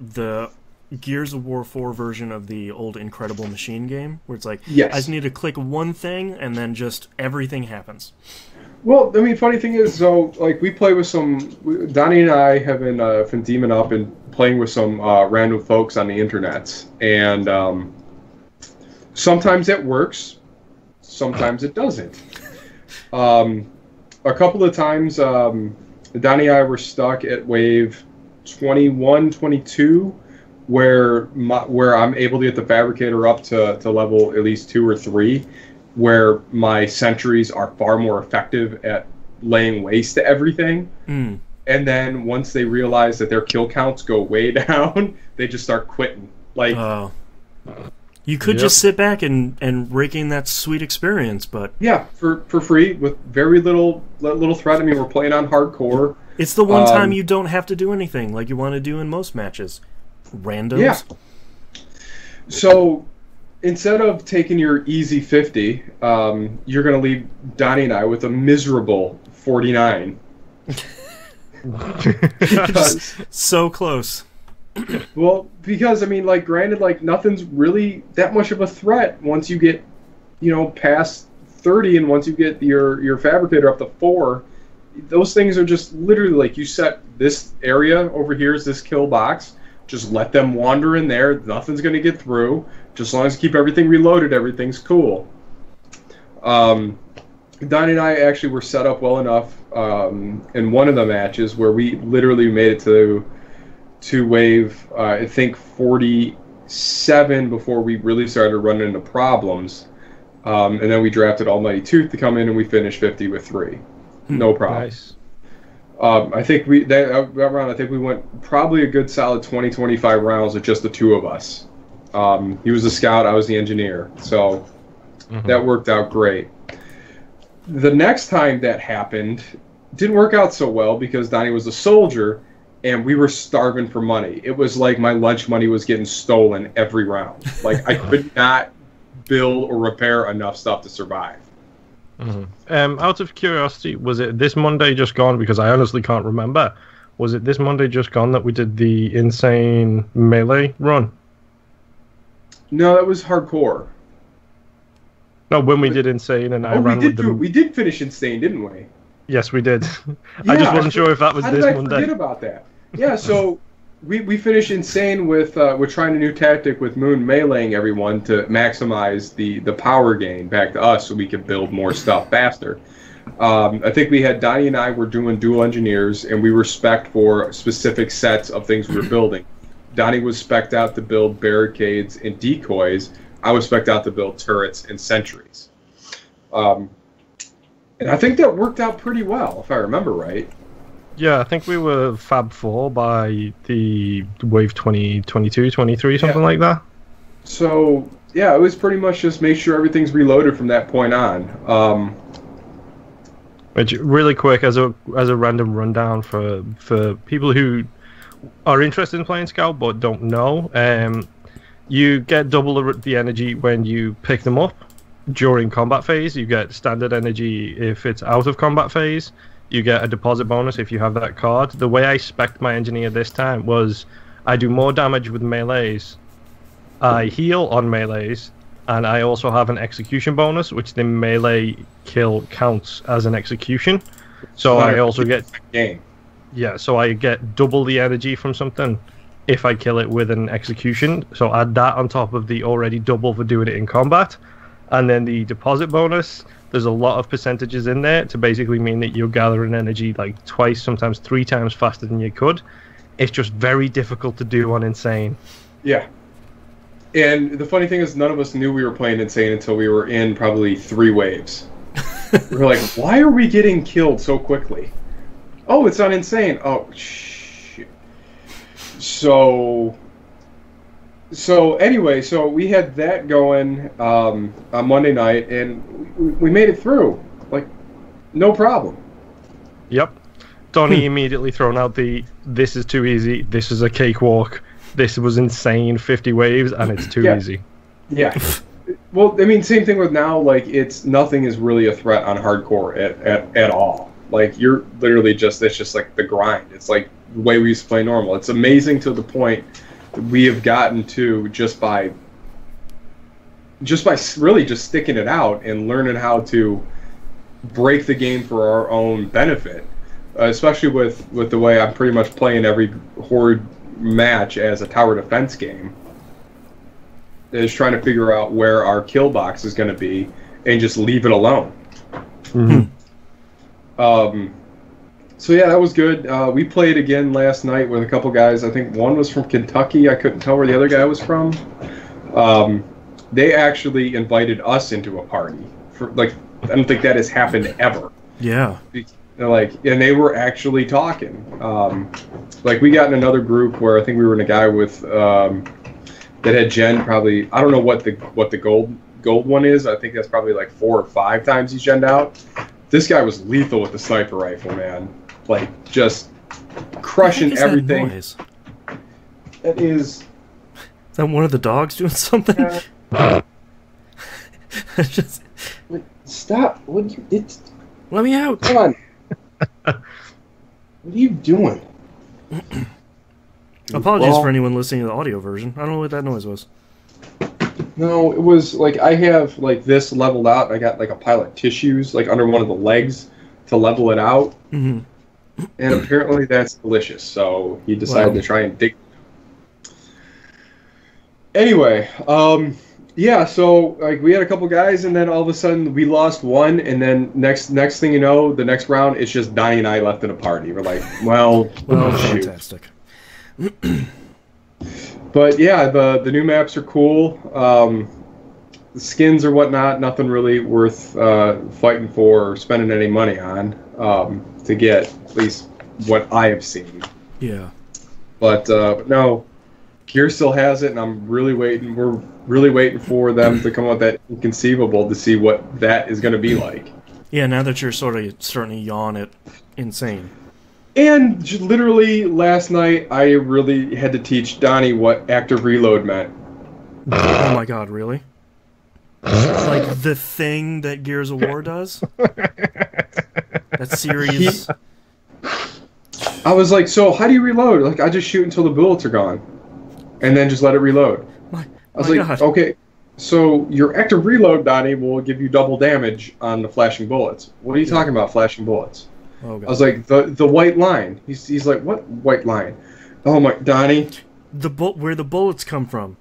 Gears of War 4 version of the old Incredible Machine game, where it's like, yes. I just need to click one thing, and then just everything happens. Well, I mean, funny thing is, so, like, we play with Donnie and I have been teaming up and playing with some random folks on the internets, and sometimes it works, sometimes it doesn't. A couple of times, Donnie and I were stuck at wave 21, 22, where I'm able to get the fabricator up to level at least 2 or 3, where my sentries are far more effective at laying waste to everything. Mm. And then once they realize that their kill counts go way down, they just start quitting. Like, you could just sit back and rake in that sweet experience, but yeah, for free with very little threat. I mean, we're playing on hardcore. It's the one time you don't have to do anything like you want to do in most matches. Randos. Yeah. So instead of taking your easy 50, you're going to leave Donnie and I with a miserable 49. So close. Well, because, I mean, like, granted, like, nothing's really that much of a threat once you get, past 30, and once you get your fabricator up to 4, those things are just literally, like, you set this area over here is this kill box, just let them wander in there, nothing's going to get through, just as long as you keep everything reloaded, everything's cool. Donnie and I actually were set up well enough in one of the matches where we literally made it to wave, I think, 47 before we really started running into problems. And then we drafted Almighty Tooth to come in, and we finished 50 with 3. No problem. Nice. I think that round, I think we went probably a good solid 20-25 rounds with just the two of us. He was the scout, I was the engineer. So that worked out great. The next time that happened didn't work out so well because Donnie was a soldier, and we were starving for money. It was like my lunch money was getting stolen every round. Like, I could not build or repair enough stuff to survive. Out of curiosity, was it this Monday just gone? Because I honestly can't remember. Was it this Monday just gone that we did the insane melee run? No, that was hardcore. No, when we did insane and I ran with them. We did finish insane, didn't we? Yes, we did. Yeah, I just wasn't sure if that was this Monday. I forget about that? Yeah, so we finished insane with we're trying a new tactic with Moon meleeing everyone to maximize the power gain back to us so we could build more stuff faster. I think we had Donnie and I were doing dual engineers, and we were spec'd for specific sets of things we were building. Donnie was spec'd out to build barricades and decoys. I was spec'd out to build turrets and sentries. And I think that worked out pretty well, if I remember right. Yeah, I think we were Fab 4 by the Wave 2022, 23, something like that. So, yeah, it was pretty much just make sure everything's reloaded from that point on. Which, really quick, as a random rundown for people who are interested in playing Scout but don't know, you get double the energy when you pick them up during combat phase. You get standard energy if it's out of combat phase. You get a deposit bonus if you have that card. The way I spec'd my engineer this time was I do more damage with melees, I heal on melees, and I also have an execution bonus, which the melee kill counts as an execution. So I also get so I get double the energy from something if I kill it with an execution. So add that on top of the already double for doing it in combat. And then the deposit bonus, there's a lot of percentages in there to basically mean that you're gathering energy like twice, sometimes 3 times faster than you could. It's just very difficult to do on Insane. Yeah. And the funny thing is, none of us knew we were playing Insane until we were in probably 3 waves. We were like, why are we getting killed so quickly? Oh, it's on Insane. Oh, shit. So anyway, so we had that going on Monday night, and we made it through. Like, no problem. Yep. Donnie immediately thrown out this is too easy, this is a cakewalk, this was insane 50 waves, and it's too easy. Yeah. Well, I mean, same thing with now, like, nothing is really a threat on hardcore at all. Like, you're literally it's just like the grind. It's like the way we used to play normal. It's amazing to the point that we have gotten to just by really just sticking it out and learning how to break the game for our own benefit. Especially with the way I'm pretty much playing every Horde match as a tower defense game. Is trying to figure out where our kill box is going to be and just leave it alone. Mm-hmm. So yeah, that was good. We played again last night with a couple guys. I think one was from Kentucky. I couldn't tell where the other guy was from. They actually invited us into a party. I don't think that has happened ever. Yeah. And they were actually talking. We got in another group where I think we were in a guy with that had gen probably, I don't know what the gold one is. I think that's probably like 4 or 5 times he's gen'd out. This guy was lethal with the sniper rifle, man. Like, just crushing everything. That noise? That is... Is that one of the dogs doing something? Stop! Let me out! Come on! What are you doing? Apologies for anyone listening to the audio version. I don't know what that noise was. No, it was like I have like this leveled out. I got like a pile of tissues like under one of the legs to level it out. Mm-hmm. And apparently that's delicious. So he decided to try and dig. Anyway, yeah. So like we had a couple guys, and then all of a sudden we lost one, and then next thing you know, the next round it's just Donnie and I left in a party. We're like, well, shoot. Fantastic. But yeah, the new maps are cool. The skins or whatnot, nothing really worth fighting for or spending any money on to get at least what I have seen. Yeah. But no, Gear still has it, and I'm really waiting. We're really waiting for them to come out with that Inconceivable to see what that is going to be like. Yeah, now that you're sort of starting to yawn at Insane. And literally last night, I really had to teach Donnie what active reload meant. Oh my god, really? Like the thing that Gears of War does? That series. I was like, so how do you reload? Like, I just shoot until the bullets are gone. And then just let it reload. I was like, god. Okay, so your active reload, Donnie, will give you double damage on the flashing bullets. What are you talking about, flashing bullets? Oh, God. I was like, the white line. He's like, what white line? Oh my, Donnie. Where the bullets come from.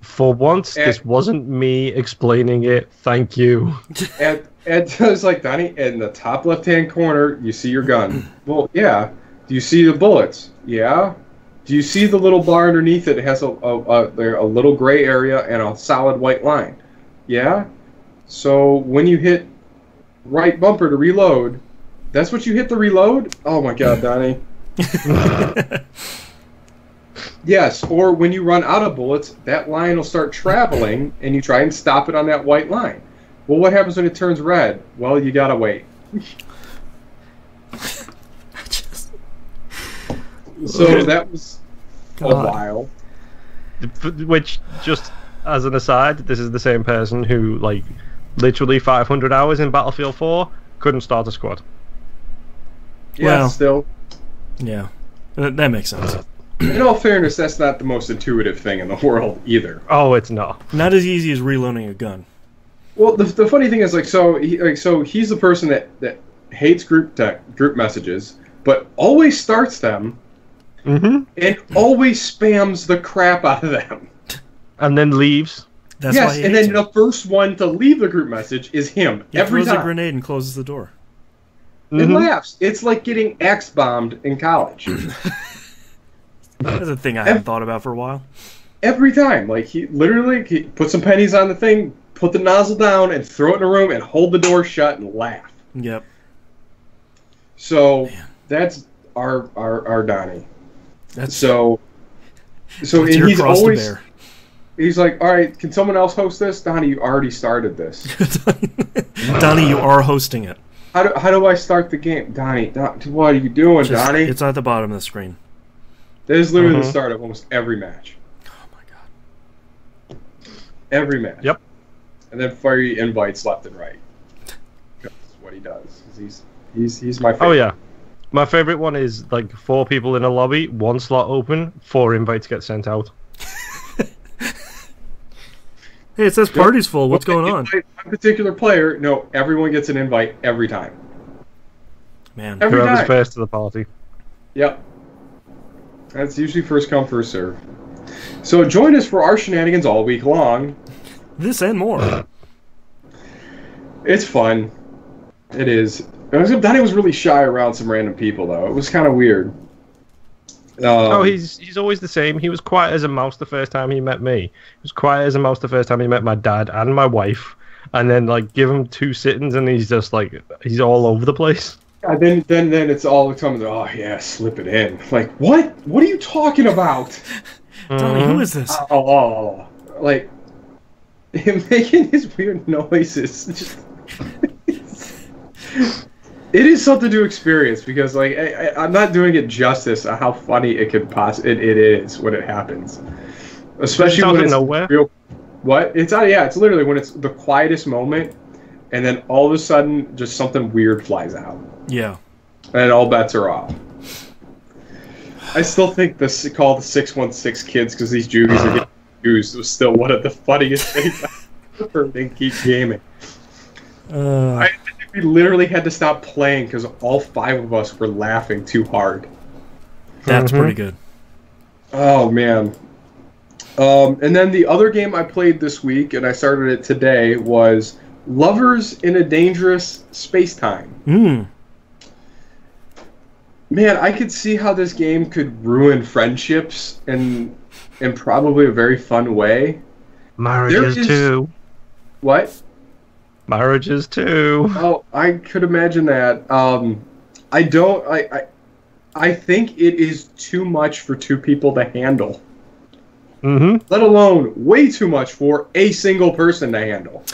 For once, this wasn't me explaining it. Thank you. And I was like, Donnie, in the top left-hand corner, you see your gun. Well, yeah. Do you see the bullets? Yeah. Do you see the little bar underneath it? It has a little gray area and a solid white line. Yeah? So when you hit right bumper to reload, that's what you hit to reload? Oh my god, Donnie. Yes, or when you run out of bullets, that line will start traveling, and you try and stop it on that white line. Well, what happens when it turns red? Well, you gotta wait. So that was a while. Which, just as an aside, this is the same person who, like, literally 500 hours in Battlefield 4 couldn't start a squad. Yeah, well, still. Yeah, that makes sense. In all fairness, that's not the most intuitive thing in the world either. Oh, it's not. Not as easy as reloading a gun. Well, the funny thing is, so he's the person that hates group messages, but always starts them, and always spams the crap out of them, and then leaves. That's why he hates the first one to leave the group message is him. He throws a grenade and closes the door. And laughs. It's like getting X-bombed in college. That's a thing I haven't thought about for a while. Every time. Like, he literally put some pennies on the thing, put the nozzle down, and throw it in a room, and hold the door shut and laugh. Yep. So, that's our Donnie. So and he's always... He's like, all right, can someone else host this? Donnie, you already started this. Donnie, you are hosting it. How do I start the game? Donnie, what are you doing, Donnie? It's at the bottom of the screen. That is literally the start of almost every match. Oh my god. Every match. Yep. And then fiery invites left and right. That's what he does. He's my favorite. Oh yeah. My favorite one is like 4 people in a lobby, 1 slot open, 4 invites get sent out. Hey, it says party's full. What's going on? One particular player, no, everyone gets an invite every time. Man. Whoever's first to the party. Yep. That's usually first come, first serve. So join us for our shenanigans all week long. This and more. It's fun. It is. Donnie was really shy around some random people, though. It was kind of weird. He's always the same. He was quiet as a mouse the first time he met me. He was quiet as a mouse the first time he met my dad and my wife. And then, like, give him 2 sittings and he's just, like, he's all over the place. Then it's all coming. Oh yeah, slip it in. Like, what? What are you talking about? Donnie, who is this? Like him making his weird noises. It is something to experience because, like, I'm not doing it justice on how funny it could it is when it happens, especially when it's nowhere. Real. What? It's literally when it's the quietest moment, and then all of a sudden, just something weird flies out. Yeah. And all bets are off. I still think call the 616 kids because these juvies are getting used was still one of the funniest things I've heard in Keep Gaming. I think we literally had to stop playing because all 5 of us were laughing too hard. That's pretty good. Oh, man. And then the other game I played this week, and I started it today, was Lovers in a Dangerous Spacetime. Man, I could see how this game could ruin friendships in probably a very fun way. Marriages too. What? Marriages too. Oh, I could imagine that. I think it is too much for 2 people to handle. Let alone way too much for a single person to handle,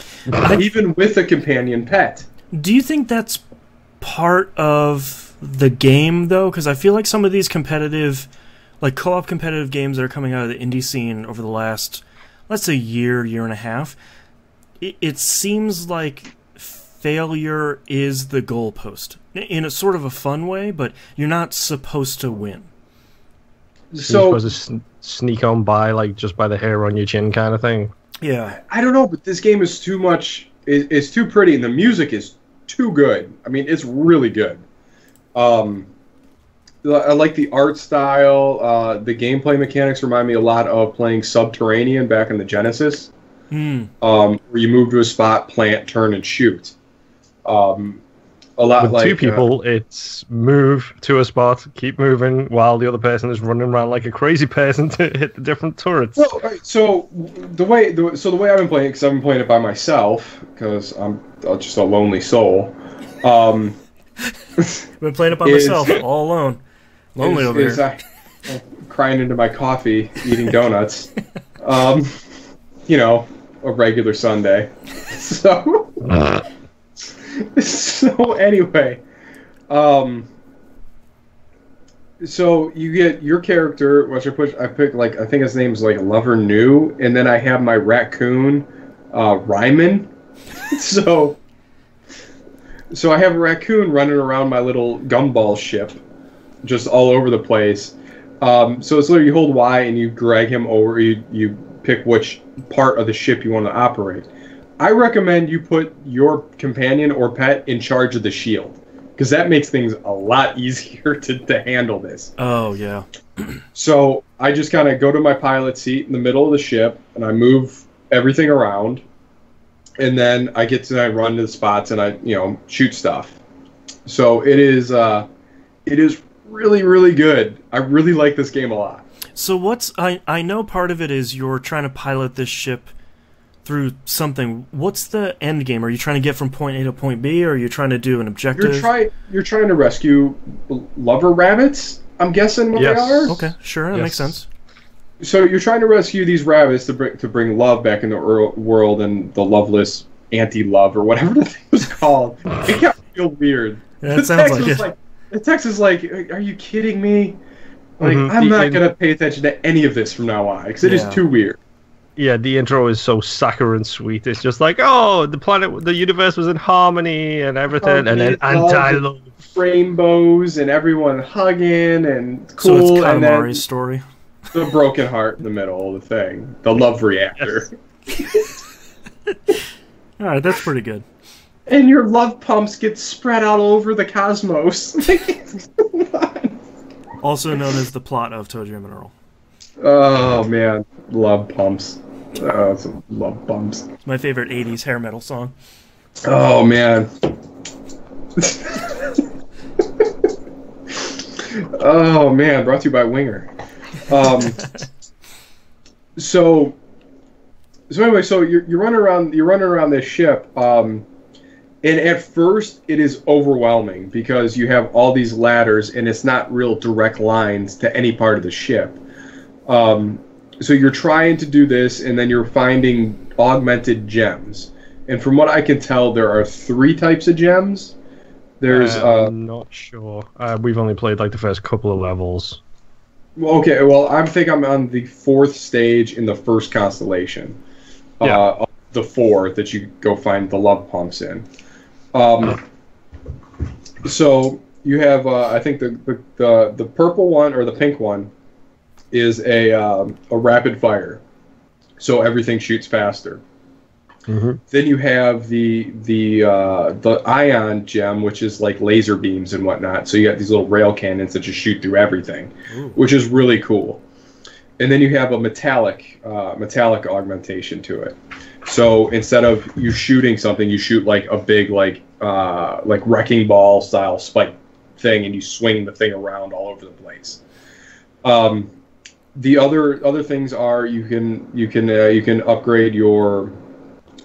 even with a companion pet. Do you think that's part of the game, though? Because I feel like some of these competitive, like co-op competitive games that are coming out of the indie scene over the last, let's say, year and a half, it seems like failure is the goalpost in a sort of a fun way, but you're not supposed to win. So you're supposed to sneak on by, like, just by the hair on your chin kind of thing. Yeah. I don't know, but this game is too much. It's too pretty, and the music is too good. I mean, it's really good. I like the art style. The gameplay mechanics remind me a lot of playing Subterranean back in the Genesis, where you move to a spot, plant, turn, and shoot. a lot With like two people, it's move to a spot, keep moving, while the other person is running around like a crazy person to hit the different turrets. Well, so the way I've been playing it, because I've been playing it by myself, because I'm just a lonely soul. I've been playing it by myself, all alone, lonely over here. I'm crying into my coffee, eating donuts. You know, a regular Sunday. So. So anyway, so you get your character, which I pick like, I think his name's like Lover New, and then I have my raccoon, Ryman. So I have a raccoon running around my little gumball ship, just all over the place. So it's literally you hold Y and you drag him over. You pick which part of the ship you want to operate. I recommend you put your companion or pet in charge of the shield, because that makes things a lot easier to handle this. Oh, yeah. So I just kind of go to my pilot seat in the middle of the ship, and I move everything around, and then I run to the spots, and I shoot stuff. So it is really, really good. I really like this game a lot. So I know part of it is you're trying to pilot this ship through something. What's the end game? Are you trying to get from point A to point B, or are you trying to do an objective? You're trying to rescue lover rabbits, I'm guessing what they are. Okay, sure, that makes sense. So you're trying to rescue these rabbits to bring love back in the world, and the loveless anti-love, or whatever the thing was called. It got real weird. Yeah, it sounds like it. The text is like, are you kidding me? Like, I'm not going to pay attention to any of this from now on, because it is too weird. Yeah, the intro is so saccharine sweet. It's just like, oh, the universe was in harmony and everything, and then anti-love, rainbows, and everyone hugging, and cool. So it's Katamari's story. The broken heart in the middle of the thing, the love reactor. All right, that's pretty good. And your love pumps get spread out over the cosmos. Also known as the plot of Toe Jam and Earl. Oh man, love pumps. Love bumps. It's my favorite 80s hair metal song. Oh, man. Oh, man. Brought to you by Winger. So anyway, so you're running around this ship, and at first it is overwhelming because you have all these ladders and it's not real direct lines to any part of the ship. So you're trying to do this, and then you're finding augmented gems. And from what I can tell, there are 3 types of gems. There's I'm not sure. We've only played like the first couple of levels. Okay, well, I think I'm on the 4th stage in the first constellation. Of the 4 that you go find the love pumps in. So you have, I think the purple one or the pink one is a rapid fire, so everything shoots faster. Then you have the ion gem, which is like laser beams and whatnot. So you got these little rail cannons that just shoot through everything, which is really cool. And then you have a metallic augmentation to it. So instead of you shooting something, you shoot like a big like wrecking ball style spike thing, and you swing the thing around all over the place. The other things are you can upgrade your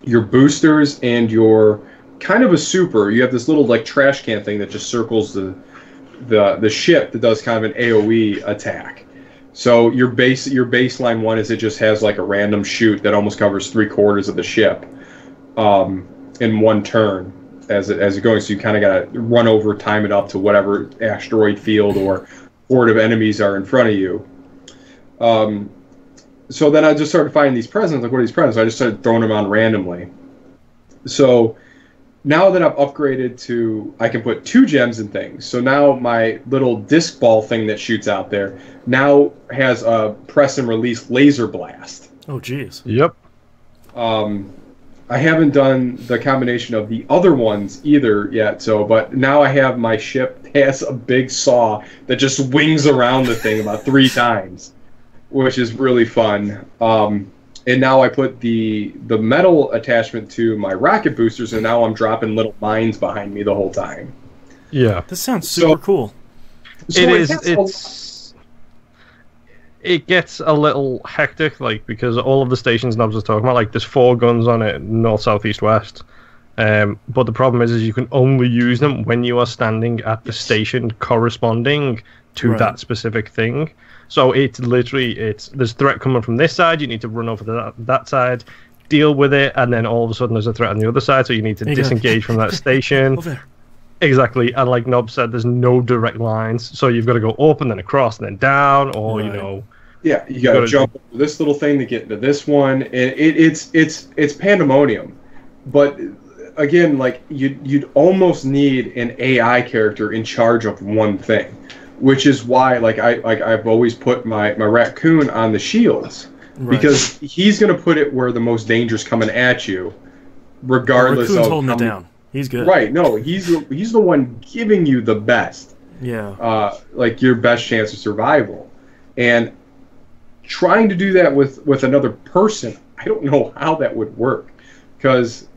boosters and your kind of a super. You have this little like trash can thing that just circles the ship that does kind of an AoE attack. So your baseline one is it just has like a random shoot that almost covers 3/4 of the ship in one turn as it going. So you kind of got to run over, time it up to whatever asteroid field or horde of enemies are in front of you. So then I just started finding these presents. Like, what are these presents? I just started throwing them on randomly. So now that I've upgraded to, I can put 2 gems in things. So now my little disc ball thing that shoots out there now has a press and release laser blast. Oh, jeez. Yep. I haven't done the combination of the other ones either yet. But now I have my ship has a big saw that just wings around the thing about 3 times. Which is really fun. And now I put the metal attachment to my rocket boosters, and now I'm dropping little mines behind me the whole time. Yeah. This sounds super cool. It gets a little hectic, like, because all of the stations Nobs was talking about, like, there's 4 guns on it, north, south, east, west. But the problem is you can only use them when you are standing at the station corresponding to that specific thing. So it's literally, there's threat coming from this side, you need to run over that side, deal with it, and then all of a sudden there's a threat on the other side, so you need to disengage from that station. Over there. Exactly, and like Nob said, there's no direct lines, so you've got to go up and then across and then down, or you know. Yeah, you got to jump over this little thing to get into this one, and it's pandemonium. But again, like you'd almost need an AI character in charge of one thing, which is why I've always put my raccoon on the shields, because he's going to put it where the most danger's coming at you, regardless of holding it down. He's good. Right? No, he's the one giving you the best. Yeah. Like your best chance of survival, and trying to do that with another person, I don't know how that would work, because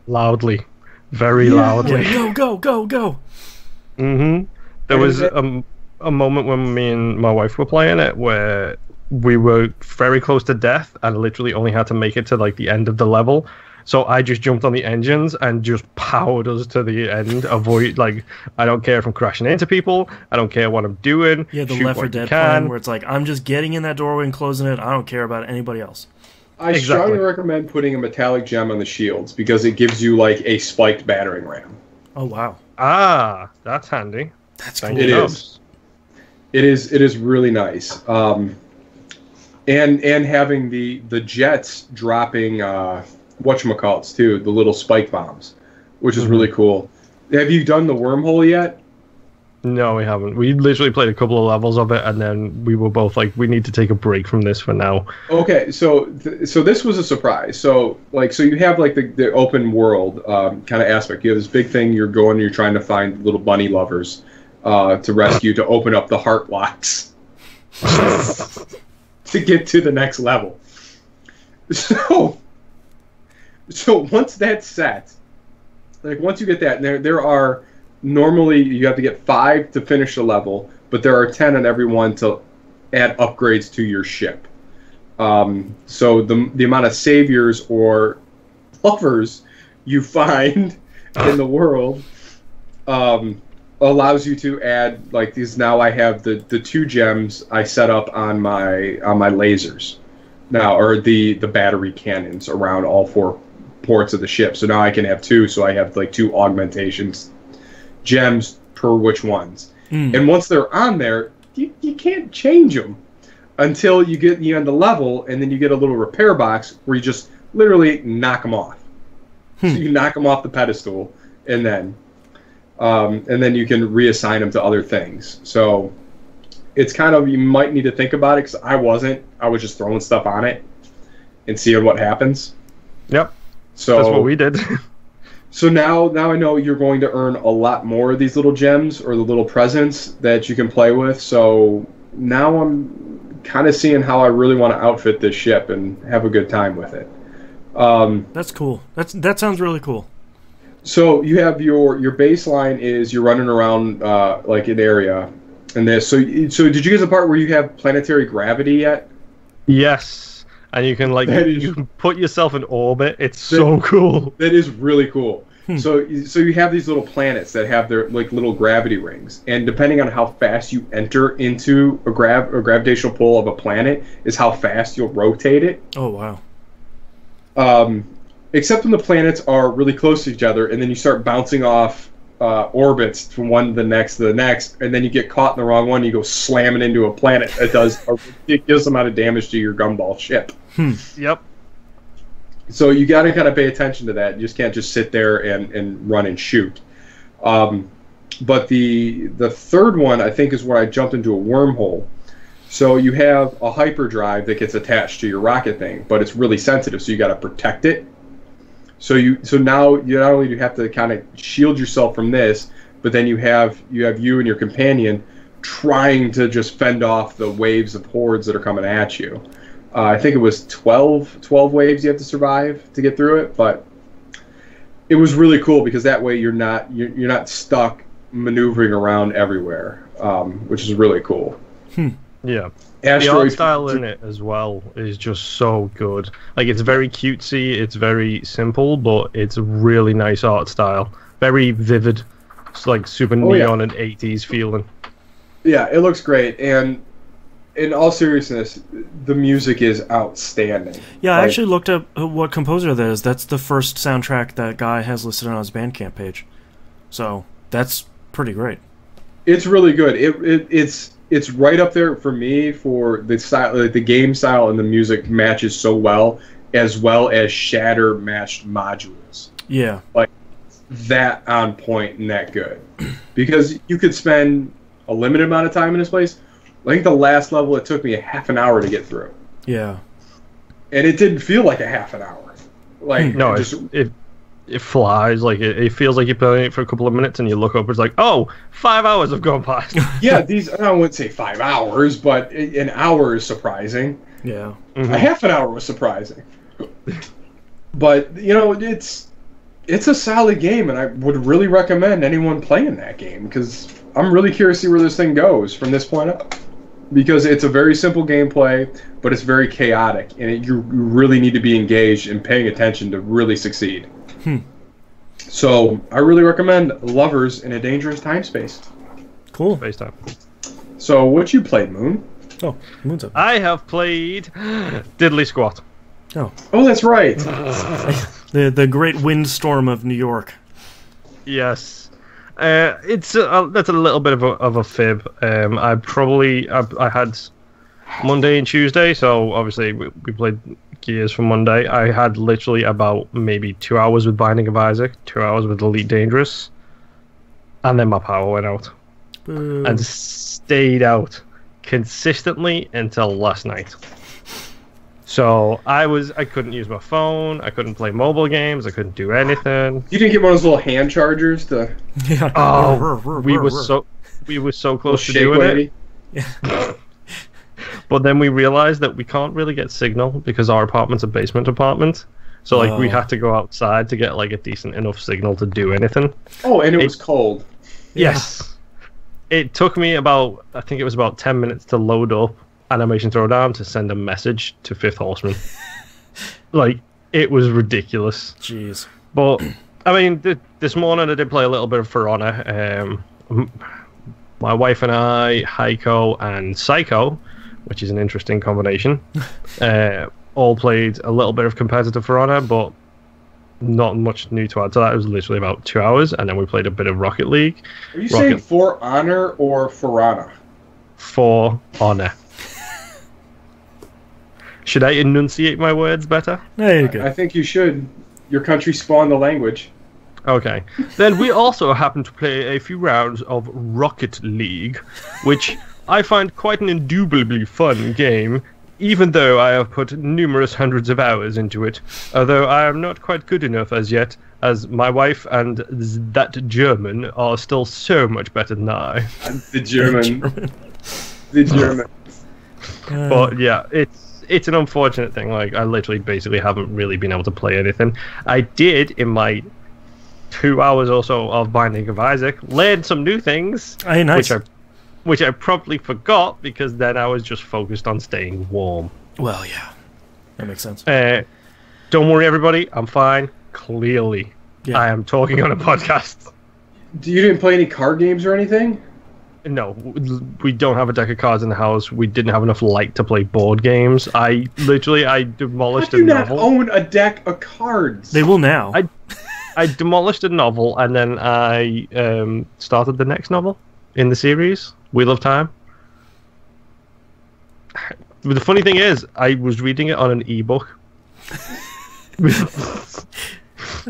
loudly, very loudly. Yeah, go. Mm-hmm. There was a moment when me and my wife were playing it where we were very close to death and literally only had to make it to like the end of the level. So I just jumped on the engines and just powered us to the end. I don't care if I'm crashing into people. I don't care what I'm doing. Yeah, the Left 4 Dead plan where it's like, I'm just getting in that doorway and closing it. I don't care about anybody else. I strongly recommend putting a metallic gem on the shields because it gives you like a spiked battering ram. Oh, wow. Ah, that's handy. That's cool. It is. It is really nice. And having the jets dropping whatchamacallits too, the little spike bombs, which is really cool. Have you done the wormhole yet? No, we haven't. We literally played a couple of levels of it, and then we were both like, we need to take a break from this for now. Okay, so this was a surprise. So you have like the open world kind of aspect. You have this big thing. You're trying to find little bunny lovers to rescue, to open up the heart locks to get to the next level. So once that's set, like once you get that, there are normally you have to get 5 to finish the level, but there are 10 on every one to add upgrades to your ship. So the amount of saviors or lovers you find in the world allows you to add like these. Now I have the 2 gems I set up on my lasers now, or the battery cannons around all 4 ports of the ship. So now I can have 2, so I have like 2 augmentations gems per which ones. And once they're on there, you can't change them until you get the end of the level, and then you get a little repair box where you just literally knock them off. So you knock them off the pedestal, and then you can reassign them to other things. So it's kind of, you might need to think about it, because I was just throwing stuff on it and seeing what happens. Yep. So that's what we did. So now I know you're going to earn a lot more of these little gems or the little presents that you can play with. So now I'm kind of seeing how I really want to outfit this ship and have a good time with it. That's cool. That sounds really cool. So you have your baseline is you're running around like an area, and this. So did you get to the part where you have planetary gravity yet? Yes. And you can you can put yourself in orbit. It's so cool. That is really cool. So you have these little planets that have their like little gravity rings, and depending on how fast you enter into a gravitational pull of a planet is how fast you'll rotate it. Oh wow. Except when the planets are really close to each other, and then you start bouncing off orbits from one to the next, and then you get caught in the wrong one, and you go slamming into a planet that does a ridiculous amount of damage to your gumball ship. Yep. So you got to kind of pay attention to that. You just can't just sit there and run and shoot. But the third one, I think, is where I jumped into a wormhole. So you have a hyperdrive that gets attached to your rocket thing, but it's really sensitive, so you got to protect it. So now you not only do you have to kind of shield yourself from this, but then you have you and your companion trying to just fend off the waves of hordes that are coming at you. I think it was 12 waves you have to survive to get through it, but it was really cool because that way you're not stuck maneuvering around everywhere, which is really cool. Yeah. The art style in it as well is just so good. Like, it's very cutesy, it's very simple, but it's a really nice art style. Very vivid. It's like super neon and 80s feeling. Yeah, it looks great. And in all seriousness, the music is outstanding. Yeah, I actually looked up what composer that is. That's the first soundtrack that guy has listed on his Bandcamp page. So, that's pretty great. It's really good. It's right up there for me for the style, like the game style, and the music matches so well as Shatter matched modules. Yeah, like that on point and that good, because you could spend a limited amount of time in this place. I think the last level it took me a half an hour to get through. Yeah, and it didn't feel like a half an hour. Like no, it flies. Like it feels like you're playing it for a couple of minutes, and you look up, it's like, oh, 5 hours have gone past. Yeah, I wouldn't say 5 hours, but an hour is surprising. Yeah, a half an hour was surprising. But it's a solid game, and I would really recommend anyone playing that game, because I'm really curious to see where this thing goes from this point up. Because it's a very simple gameplay, but it's very chaotic, and you really need to be engaged and paying attention to really succeed. So I really recommend Lovers in a Dangerous Time Space. Cool. Spacetime. So what you played, Moon? Oh, Moon's up. I have played Diddly Squat. Oh, that's right. the great windstorm of New York. Yes. That's a little bit of a fib. I had Monday and Tuesday, so obviously we played Gears for Monday. I had literally about maybe 2 hours with Binding of Isaac, 2 hours with Elite Dangerous, and then my power went out. Boo. And stayed out consistently until last night. So I couldn't use my phone, I couldn't play mobile games, I couldn't do anything. You didn't get one of those little hand chargers to... Yeah. Oh, we were so close to doing it. Yeah. But then we realized that we can't really get signal because our apartment's a basement apartment. So we had to go outside to get like a decent enough signal to do anything. Oh, and it was cold. Yes. It took me I think it was about 10 minutes to load up Animation Throwdown to send a message to Fifth Horseman. It was ridiculous. Jeez. But I mean, this morning I did play a little bit of For Honor. My wife and I, Heiko and Psycho, which is an interesting combination, all played a little bit of competitive For Honor, but not much new to add to that. It was literally about 2 hours, and then we played a bit of Rocket League. Are you saying For Honor or For Honor? For Honor. Should I enunciate my words better? There you go. I think you should. Your country spawned the language. Okay. Then we also happened to play a few rounds of Rocket League, which I find quite an indubitably fun game, even though I have put numerous hundreds of hours into it, although I am not quite good enough as yet, as my wife and that German are still so much better than I. The German. The German. But yeah, it's an unfortunate thing. Like, I literally basically haven't really been able to play anything. I did, in my 2 hours or so of Binding of Isaac, learn some new things. Hey, nice. Which I promptly forgot because then I was just focused on staying warm. Well, yeah. That makes sense. Don't worry, everybody. I'm fine. Clearly. Yeah. I am talking on a podcast. You didn't play any card games or anything? No. We don't have a deck of cards in the house. We didn't have enough light to play board games. I demolished a novel. How do you not own a deck of cards? They will now. I demolished a novel, and then I started the next novel in the series, Wheel of Time. But the funny thing is, I was reading it on an ebook.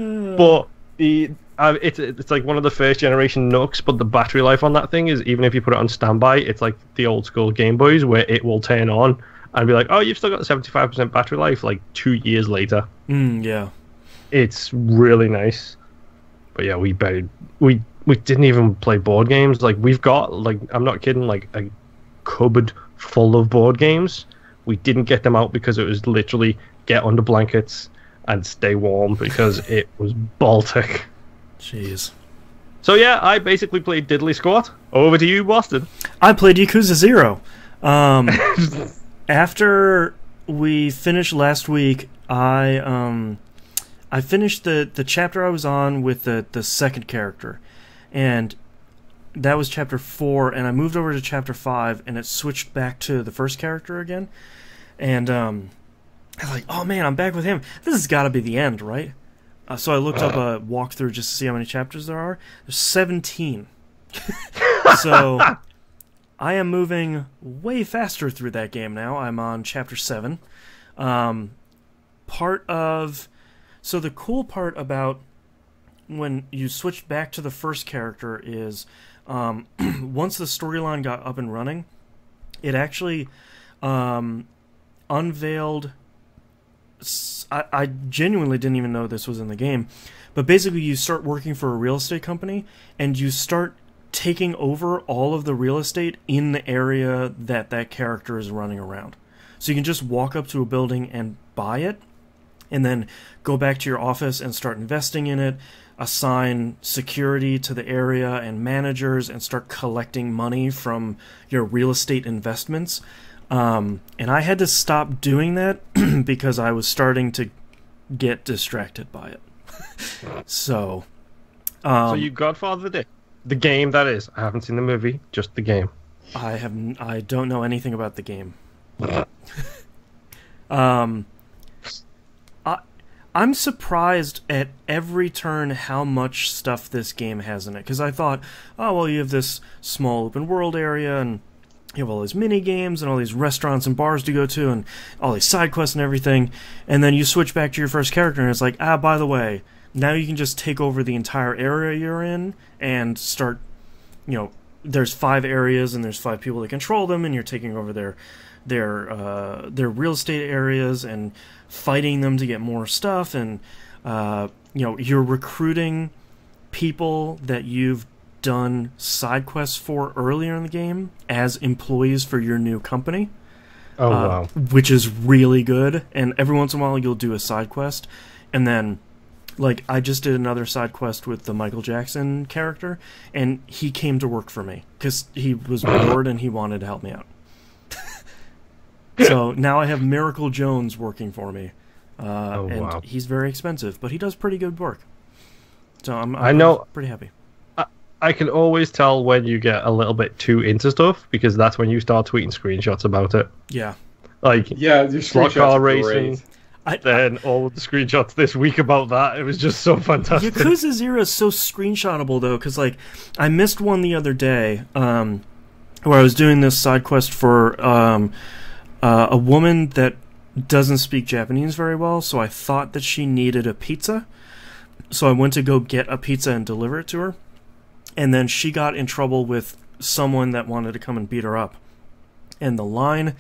But it's like one of the first generation Nooks, but the battery life on that thing is, even if you put it on standby, it's like the old school Game Boys where it will turn on and be like, oh, you've still got 75% battery life like 2 years later. Yeah. It's really nice. But yeah, we didn't even play board games. Like, we've got, like, I'm not kidding, like a cupboard full of board games. We didn't get them out because it was literally get under blankets and stay warm because it was Baltic. Jeez. So yeah, I basically played Diddly Squat. Over to you, Boston. I played Yakuza 0. After we finished last week, I finished the chapter I was on with the second character, and that was chapter 4, and I moved over to chapter 5, and it switched back to the first character again, and I was like, oh man, I'm back with him. This has got to be the end, right? So I looked up a walkthrough just to see how many chapters there are. There's 17. So I am moving way faster through that game now. I'm on chapter 7. So the cool part about when you switch back to the first character is once the storyline got up and running, it actually unveiled... I genuinely didn't even know this was in the game, but basically you start working for a real estate company, and you start taking over all of the real estate in the area that character is running around. So you can just walk up to a building and buy it, and then go back to your office and start investing in it, assign security to the area and managers, and start collecting money from your real estate investments. And I had to stop doing that because I was starting to get distracted by it. So you Godfathered it. The game, that is. I haven't seen the movie, just the game. I don't know anything about the game. I'm surprised at every turn how much stuff this game has in it. Because I thought, oh, well, you have this small open world area, and you have all these mini games and all these restaurants and bars to go to and all these side quests and everything, and then you switch back to your first character and it's like, by the way, now you can just take over the entire area you're in and start, there's 5 areas and there's 5 people that control them, and you're taking over their real estate areas and fighting them to get more stuff, and you're recruiting people that you've done side quests for earlier in the game as employees for your new company. Oh, wow. Which is really good. And every once in a while you'll do a side quest, and then I just did another side quest with the Michael Jackson character, and he came to work for me because he was bored and he wanted to help me out. So now I have Miracle Jones working for me, and wow. He's very expensive, but he does pretty good work. So I'm pretty happy. I can always tell when you get a little bit too into stuff, because that's when you start tweeting screenshots about it. Yeah. Your slot car racing. Then all of the screenshots this week about that, it was just so fantastic. Yakuza 0 is so screenshotable, though, because, I missed one the other day, where I was doing this side quest for a woman that doesn't speak Japanese very well, so I thought that she needed a pizza. So I went to go get a pizza and deliver it to her. And then she got in trouble with someone that wanted to come and beat her up. And the line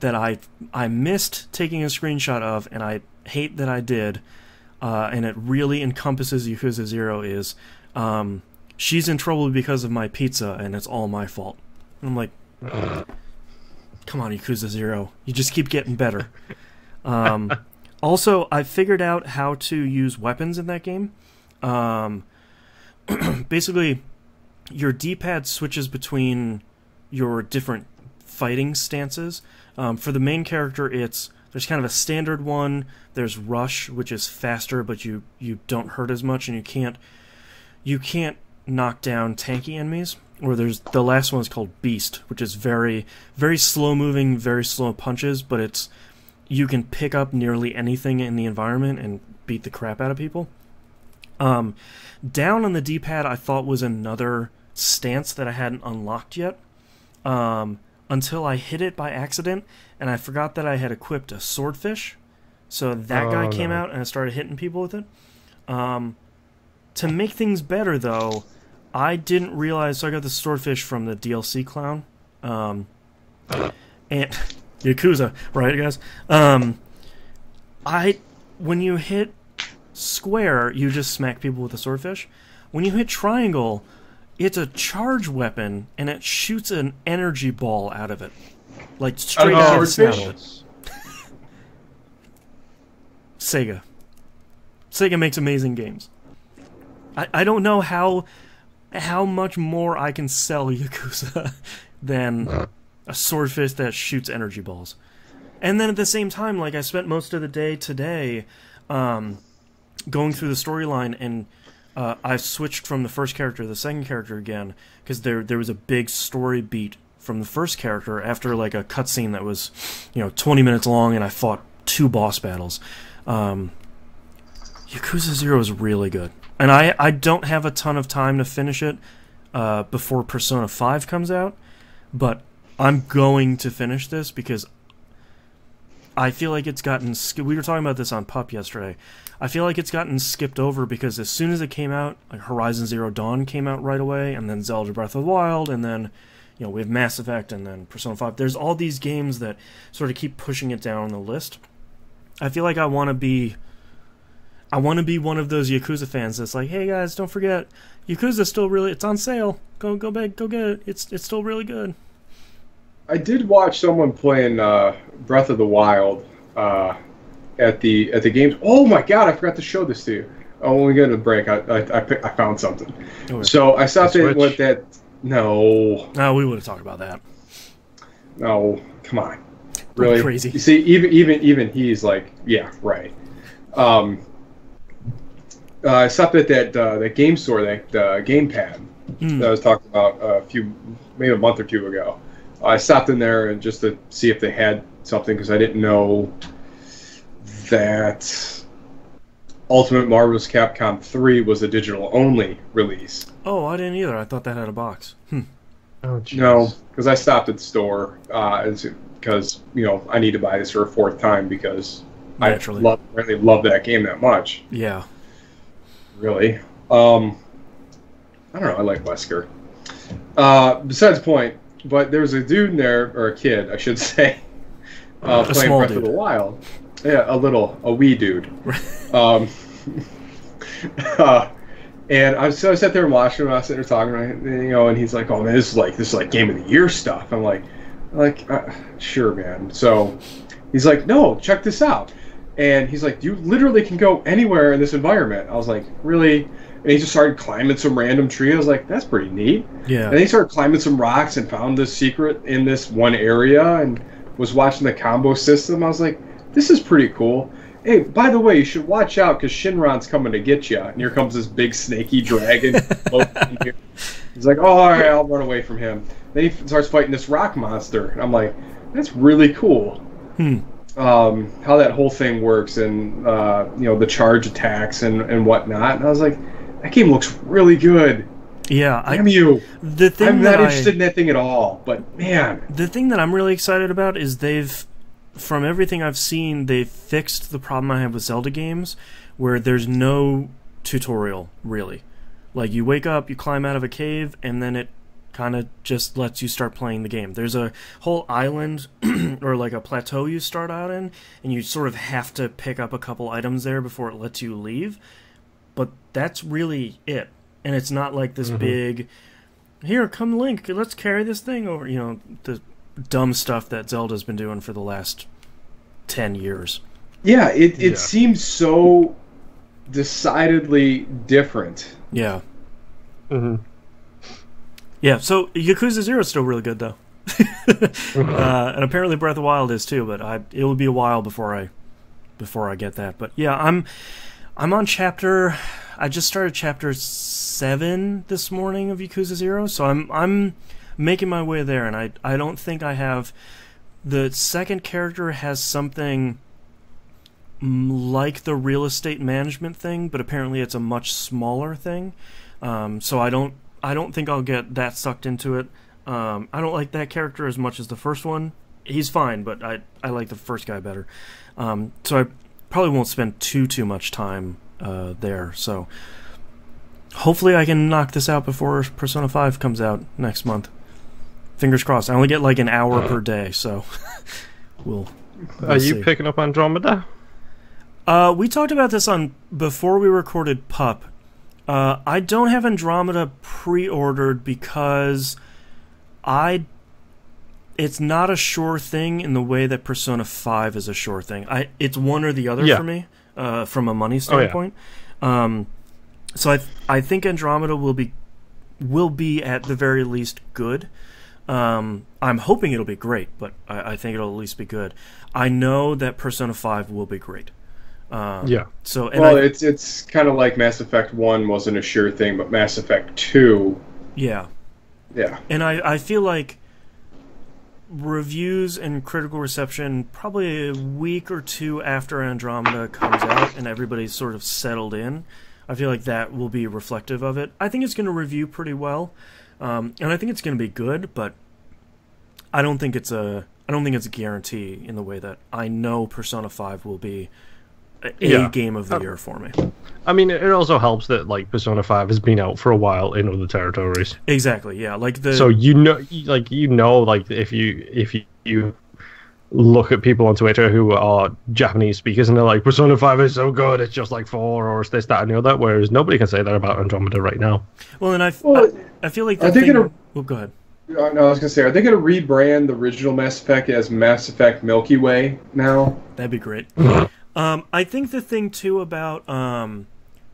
that I missed taking a screenshot of, and I hate that I did, and it really encompasses Yakuza 0, is, she's in trouble because of my pizza, and it's all my fault. And I'm like, come on, Yakuza 0. You just keep getting better. Also, I figured out how to use weapons in that game. Basically, your D-pad switches between your different fighting stances. For the main character, there's kind of a standard one. There's Rush, which is faster, but you don't hurt as much, and you can't knock down tanky enemies. Or there's the last one is called Beast, which is very, very slow moving, very slow punches, but you can pick up nearly anything in the environment and beat the crap out of people. Down on the D-pad, I thought was another stance that I hadn't unlocked yet, until I hit it by accident, and I forgot that I had equipped a swordfish. So that guy came out, and I started hitting people with it. To make things better, though, I didn't realize, so I got the swordfish from the DLC clown. And Yakuza, right, guys? When you hit square, you just smack people with a swordfish. When you hit triangle, it's a charge weapon, and it shoots an energy ball out of it. Straight out of the snout. Sega. Sega makes amazing games. I don't know how how much more I can sell Yakuza than a swordfish that shoots energy balls. And then at the same time, like, I spent most of the day today going through the storyline, and I switched from the first character to the second character again, because there was a big story beat from the first character after, like, a cutscene that was, 20 minutes long, and I fought 2 boss battles. Yakuza 0 is really good. And I don't have a ton of time to finish it before Persona 5 comes out, but I'm going to finish this because I feel like it's gotten... We were talking about this on Pup yesterday. I feel like it's gotten skipped over because as soon as it came out, like Horizon Zero Dawn came out right away, and then Zelda Breath of the Wild, and then we have Mass Effect, and then Persona 5. There's all these games that sort of keep pushing it down on the list. I feel like I want to be one of those Yakuza fans that's like, hey guys, don't forget, Yakuza's still really... It's on sale. Go back, go get it. It's still really good. I did watch someone playing Breath of the Wild at the games. Oh my god, I forgot to show this to you. Oh, when we get to the break, I found something. Okay. So I stopped in with that. No, we would have talked about that. No, come on, really crazy. You see, even he's like, yeah, right. I stopped at that game store, that gamepad that I was talking about maybe a month or two ago. I stopped in there and just to see if they had something because I didn't know that Ultimate Marvel's Capcom 3 was a digital-only release. Oh, I didn't either. I thought that had a box. Oh, geez. No, because I stopped at the store because I need to buy this for a 4th time because naturally. I really love that game that much. Yeah. Really. I don't know. I like Wesker. Besides the point, but there was a dude in there, or a kid, I should say, playing Breath of the Wild. Yeah, a wee dude. And I sat there and watched him. And I was sitting there talking, and he's like, "Oh man, this is like Game of the Year stuff." I'm like, sure, man. So he's like, "No, check this out." And he's like, "You literally can go anywhere in this environment." I was like, "Really?" And he just started climbing some random tree. I was like, that's pretty neat. Yeah. And he started climbing some rocks and found this secret in this one area and was watching the combo system. I was like, this is pretty cool. Hey, by the way, you should watch out because Shinron's coming to get you. And here comes this big snaky dragon. He's like, oh, all right, I'll run away from him. Then he starts fighting this rock monster. And I'm like, that's really cool. How that whole thing works and, the charge attacks and whatnot. And I was like, that game looks really good. Yeah, I'm not interested in that thing at all, but man. The thing that I'm really excited about is from everything I've seen, they've fixed the problem I have with Zelda games, where there's no tutorial, really. Like, you wake up, you climb out of a cave, and then it kind of just lets you start playing the game. There's a whole island, or like a plateau you start out in, and you sort of have to pick up a couple items there before it lets you leave. But that's really it. And it's not like this big, here, come Link, let's carry this thing over. The dumb stuff that Zelda's been doing for the last 10 years. Yeah, it seems so decidedly different. Yeah. Yeah, so Yakuza 0 is still really good, though. And apparently Breath of the Wild is, too, but it will be a while before I get that. But yeah, I'm on chapter... I just started chapter 7 this morning of Yakuza 0, so I'm making my way there, and I don't think I have... The second character has something like the real estate management thing, but apparently it's a much smaller thing. So I don't think I'll get that sucked into it. I don't like that character as much as the first one. He's fine, but I like the first guy better. So I probably won't spend too much time there. So hopefully I can knock this out before Persona 5 comes out next month. Fingers crossed. I only get like an hour per day, so we'll Are see. you picking up Andromeda? We talked about this before we recorded Pup. I don't have Andromeda pre-ordered because it's not a sure thing in the way that Persona 5 is a sure thing. It's one or the other for me, from a money standpoint. So I think Andromeda will be, will be at the very least good. I'm hoping it'll be great, but I think it'll at least be good. I know that Persona 5 will be great. Yeah. So it's kind of like Mass Effect 1 wasn't a sure thing, but Mass Effect 2... Yeah. Yeah. And I feel like reviews and critical reception probably a week or two after Andromeda comes out and everybody's sort of settled in, I feel like that will be reflective of it. I think it's going to review pretty well, and I think it's going to be good, but I don't think it's a guarantee in the way that I know Persona 5 will be a game of the year for me. I mean, it also helps that like Persona 5 has been out for a while in other territories. Exactly, yeah. So if you look at people on Twitter who are Japanese speakers and they're like, Persona 5 is so good, it's just like 4 or it's this, that, and the other, whereas nobody can say that about Andromeda right now. Well, and I feel like the thing... Oh, go ahead. No, I was going to say, are they going to rebrand the original Mass Effect as Mass Effect Milky Way now? That'd be great. I think the thing, too, about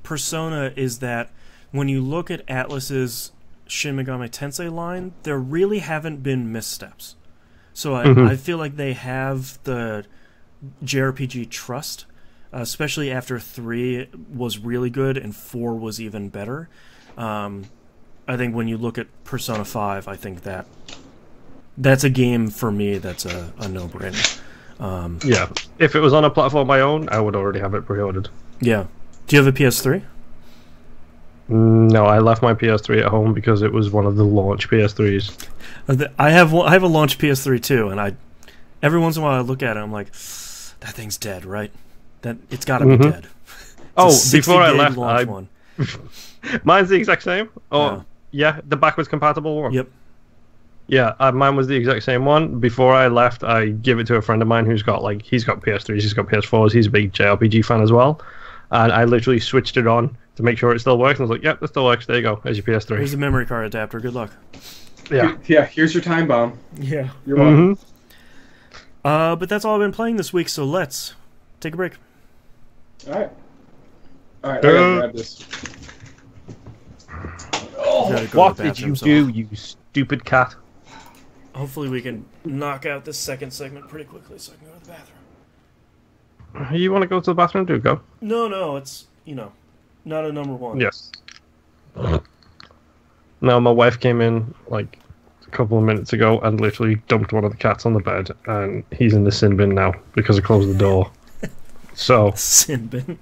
Persona is that when you look at Atlus's Shin Megami Tensei line, there really haven't been missteps. So I feel like they have the JRPG trust, especially after 3 was really good and 4 was even better. I think when you look at Persona 5, I think that's a game for me that's a no-brainer. Yeah, if it was on a platform of my own, I would already have it pre-ordered. Yeah. Do you have a PS3? No, I left my PS3 at home because it was one of the launch PS3s. I have a launch PS3 too, and every once in a while I look at it, I'm like, that thing's dead, right? That it's got to be dead. Before I left, mine's the exact same. Yeah, the backwards compatible one. Yep. Yeah, mine was the exact same one. Before I left, I give it to a friend of mine who's got he's got PS3s, he's got PS4s, he's a big JRPG fan as well, and I literally switched it on to make sure it still works. And I was like, "Yep, it still works. There you go. There's your PS3." Here's the memory card adapter. Good luck. Yeah. Here's your time bomb. Yeah. You're welcome. But that's all I've been playing this week. So let's take a break. All right. I gotta grab this. What did you do, you stupid cat? Hopefully we can knock out this second segment pretty quickly so I can go to the bathroom. You want to go to the bathroom? Do go. No, it's, not a number one. Yes. No, my wife came in, a couple of minutes ago and literally dumped one of the cats on the bed, and he's in the sin bin now because I closed the door. So... Sin bin?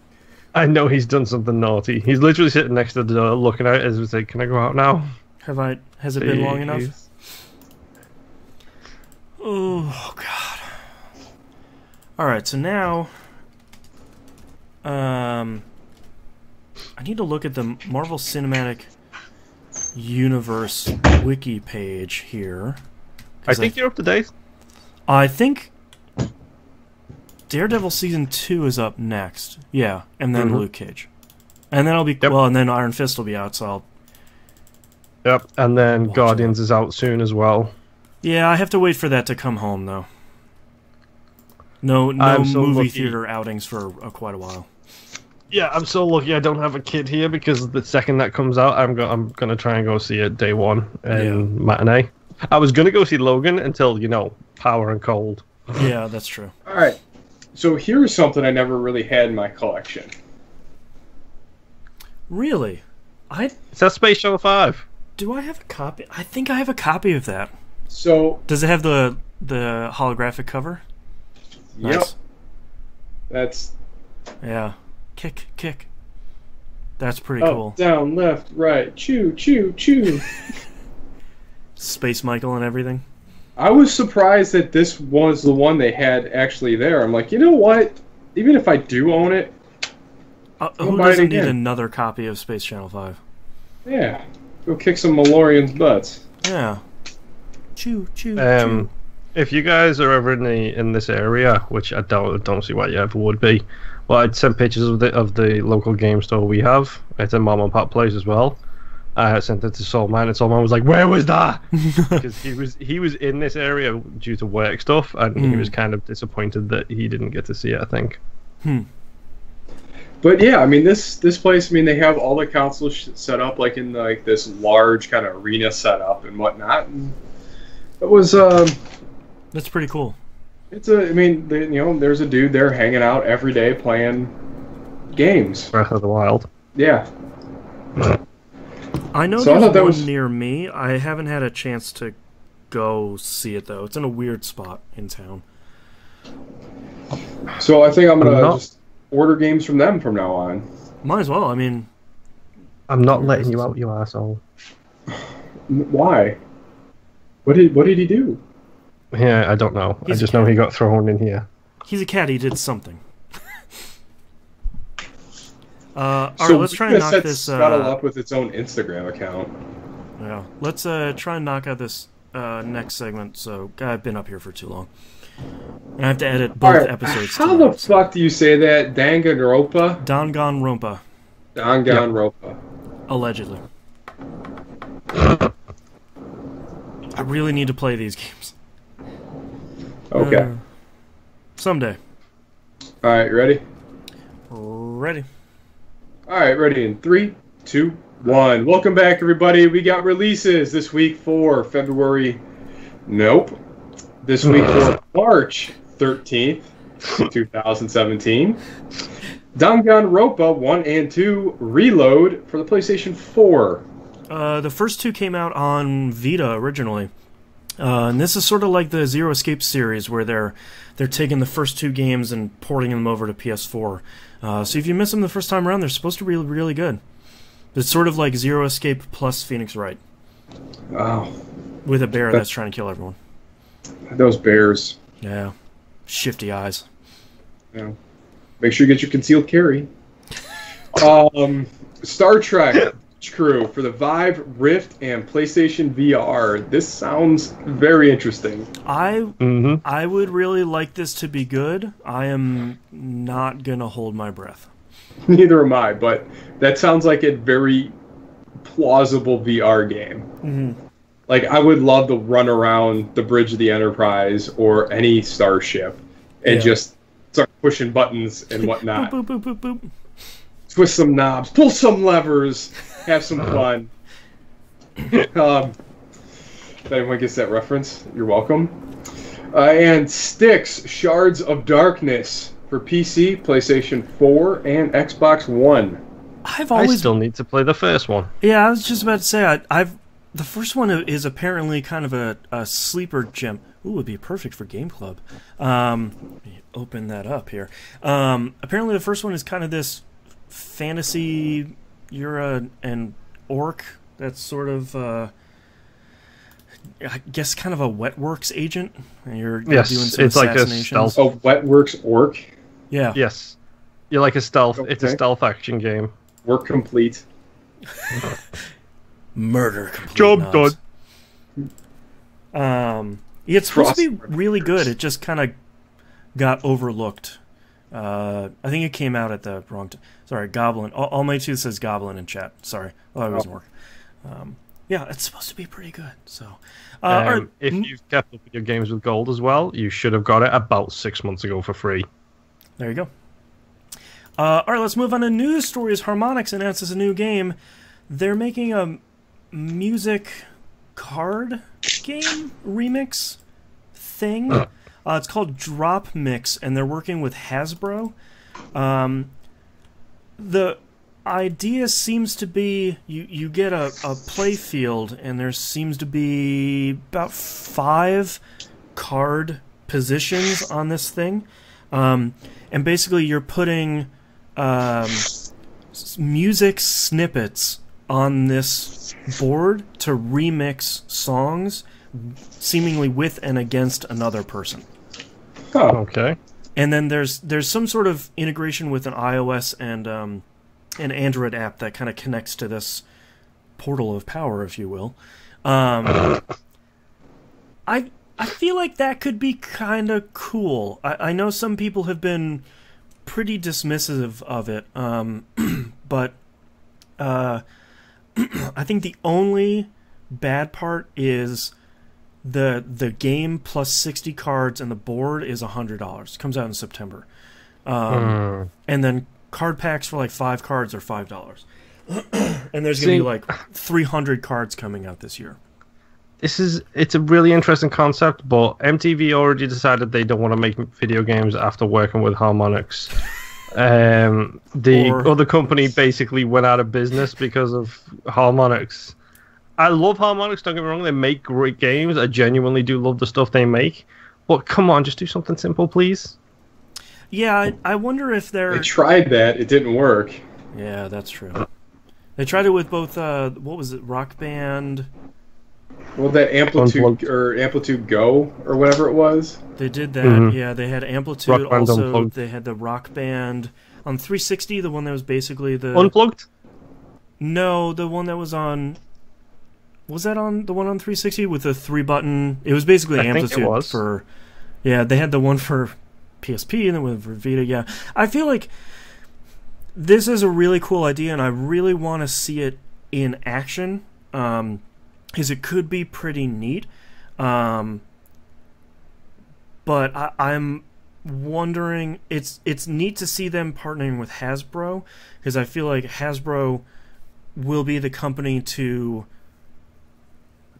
I know he's done something naughty. He's literally sitting next to the door looking at it as we say, "Can I go out now?" Has it been long enough? Oh, God. Alright, so now... I need to look at the Marvel Cinematic Universe wiki page here. I think you're up to date. I think Daredevil Season 2 is up next. Yeah, and then Luke Cage. And then I'll be... Yep. Well, and then Iron Fist will be out, so I'll... Yep, and then Guardians is out soon as well. Yeah, I have to wait for that to come home, though. No movie theater outings for quite a while. Yeah, I'm so lucky I don't have a kid here, because the second that comes out, I'm going to try and go see it day one in matinee. I was going to go see Logan until, Power and Cold. Yeah, that's true. All right. So here's something I never really had in my collection. Really? It's that Space Shuttle 5. Do I have a copy? I think I have a copy of that. So... Does it have the holographic cover? Yep. Nice. That's... Yeah. Kick. That's pretty cool. Up, down, left, right. Chew. Space Michael and everything. I was surprised that this was the one they had actually there. I'm like, you know what? Even if I do own it, who doesn't need another copy of Space Channel 5? Yeah. Go kick some Malorians' butts. Yeah. Chew. If you guys are ever in this area, which I don't see why you ever would be, well, I'd send pictures of the local game store we have. It's a mom and pop place as well. I sent it to Soulman, and Soulman was like, "Where was that?" Because he was in this area due to work stuff, and he was kind of disappointed that he didn't get to see it, I think. The But yeah, I mean this place. I mean they have all the consoles set up like in like this large kind of arena setup and whatnot. And it was. That's pretty cool. It's a. I mean, there's a dude there hanging out every day playing games. Breath of the Wild. Yeah. I know there's one near me. I haven't had a chance to go see it though. It's in a weird spot in town. So I think I'm gonna just order games from them from now on. Might as well. I mean, I'm not letting you out, you asshole. Why? What did he do? Yeah, I don't know. I just know he got thrown in here. He's a cat. He did something. All right, let's try and knock this. Scuttle up with its own Instagram account. Yeah, let's try and knock out this next segment. So I've been up here for too long, and I have to edit both episodes. How the fuck do you say that? Danganronpa? Danganronpa. Danganronpa. Allegedly. I really need to play these games. Okay. Someday. All right, ready? Ready. All right, ready in 3, 2, 1. Welcome back, everybody. We got releases this week for February. Nope. This week for March 13th, 2017. Danganronpa 1 and 2 Reload for the PlayStation 4. The first two came out on Vita originally. And this is sort of like the Zero Escape series, where they're taking the first two games and porting them over to PS4. So if you miss them the first time around, they're supposed to be really, really good. It's sort of like Zero Escape plus Phoenix Wright. Wow. With a bear that's trying to kill everyone. Those bears. Yeah. Shifty eyes. Yeah. Make sure you get your concealed carry. Star Trek Crew for the Vive, Rift, and PlayStation VR. This sounds very interesting. I would really like this to be good. I am not gonna hold my breath. Neither am I, but that sounds like a very plausible VR game. Mm-hmm. Like, I would love to run around the bridge of the Enterprise or any starship and just start pushing buttons and whatnot. Boop, boop, boop, boop, boop. Twist some knobs, pull some levers, have some fun. If anyone gets that reference, you're welcome. And Styx, Shards of Darkness for PC, PlayStation 4, and Xbox One. I still need to play the first one. Yeah, I was just about to say, the first one is apparently kind of a sleeper gem. Ooh, would be perfect for Game Club. Let me open that up here. Apparently the first one is kind of this fantasy, you're an orc that's sort of I guess kind of a Wetworks agent, and you're doing some it's like a assassinations. stealth. A Wetworks orc? Yeah. Yes. You're like a stealth. Okay. It's a stealth action game. Work complete. Murder complete. Job done. It's supposed to be really good. It just kind of got overlooked. I think it came out at the wrong time. Sorry, Goblin. All my two says Goblin in chat. Sorry. Oh, it doesn't work. Yeah, it's supposed to be pretty good. So, if you've kept up with your games with gold as well, you should have got it about 6 months ago for free. There you go. All right, let's move on to news stories. Harmonix announces a new game. They're making a music card game remix thing. It's called Drop Mix, and they're working with Hasbro. The idea seems to be you get a play field, and there seems to be about 5 card positions on this thing. And basically you're putting music snippets on this board to remix songs, seemingly with and against another person. Oh, okay. And then there's some sort of integration with an iOS and an Android app that kind of connects to this portal of power, if you will. I feel like that could be kind of cool. I know some people have been pretty dismissive of it, but I think the only bad part is the game plus 60 cards and the board is $100. Comes out in September, and then card packs for like 5 cards are $5. And there's going to be like 300 cards coming out this year. It's a really interesting concept, but MTV already decided they don't want to make video games after working with Harmonix. The other company basically went out of business because of Harmonix. I love Harmonix, don't get me wrong, they make great games. I genuinely do love the stuff they make. But come on, just do something simple, please. Yeah, I wonder if They tried that, it didn't work. Yeah, that's true. They tried it with both, what was it, Rock Band... Well, that Amplitude Go or whatever it was. They did that. Yeah, they had Amplitude. Also, Unplugged. They had the Rock Band on 360. The one that was basically the Unplugged. No, the one that was on. Was that on the one on 360 with the 3-button? It was basically Amplitude think it was. for. Yeah, they had the one for PSP and then one for Vita. Yeah, I feel like this is a really cool idea, and I really want to see it in action. Because it could be pretty neat. But I'm wondering, it's neat to see them partnering with Hasbro, because I feel like Hasbro will be the company to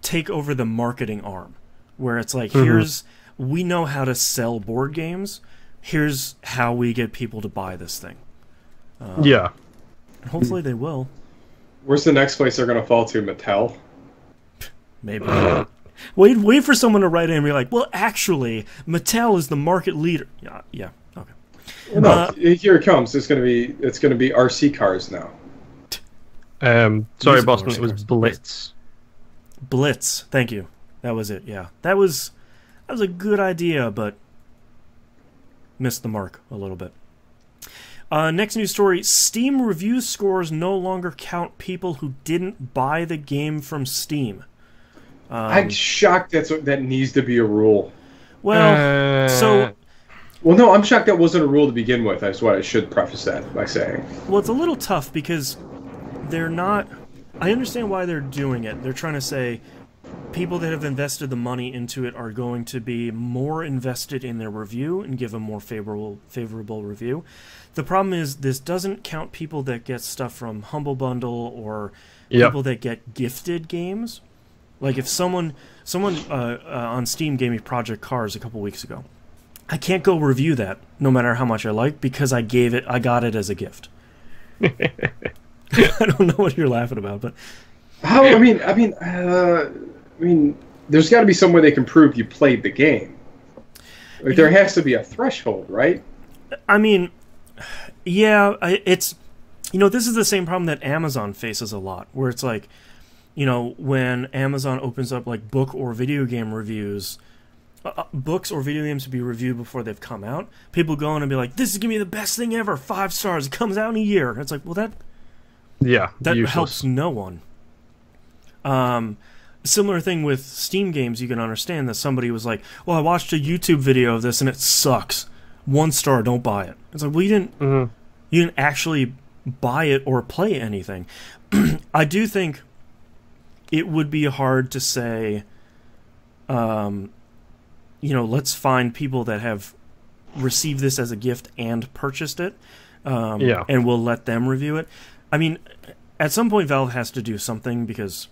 take over the marketing arm, where it's like, we know how to sell board games, here's how we get people to buy this thing. Yeah. And hopefully they will. Where's the next place they're going to fall to? Mattel? Maybe. Wait for someone to write in and be like, well, actually, Mattel is the market leader. Yeah, okay. No, here it comes. It's gonna be RC cars now. Sorry, Boston. It was Blitz. Blitz. Thank you. That was it. Yeah, that was a good idea, but missed the mark a little bit. Next news story: Steam review scores no longer count people who didn't buy the game from Steam. I'm shocked that needs to be a rule. Well, Well, no, I'm shocked that wasn't a rule to begin with. That's what I should preface that by saying. Well, it's a little tough because they're not... I understand why they're doing it. They're trying to say people that have invested the money into it are going to be more invested in their review and give a more favorable review. The problem is this doesn't count people that get stuff from Humble Bundle or people that get gifted games. Like if someone on Steam gave me Project Cars a couple weeks ago, I can't go review that no matter how much I like because I got it as a gift. I don't know what you're laughing about, but I mean, there's got to be some way they can prove you played the game. Like there has to be a threshold, right? I mean, yeah, it's this is the same problem that Amazon faces a lot, where it's like, when Amazon opens up like book or video game reviews, books or video games to be reviewed before they've come out, people go in and be like, "This is gonna be the best thing ever, 5 stars. It comes out in a year." And it's like, well, that helps no one. Similar thing with Steam games. You can understand that somebody was like, "Well, I watched a YouTube video of this and it sucks. 1 star. Don't buy it." It's like, well, you didn't actually buy it or play anything. I do think it would be hard to say, let's find people that have received this as a gift and purchased it, and we'll let them review it. I mean, at some point Valve has to do something because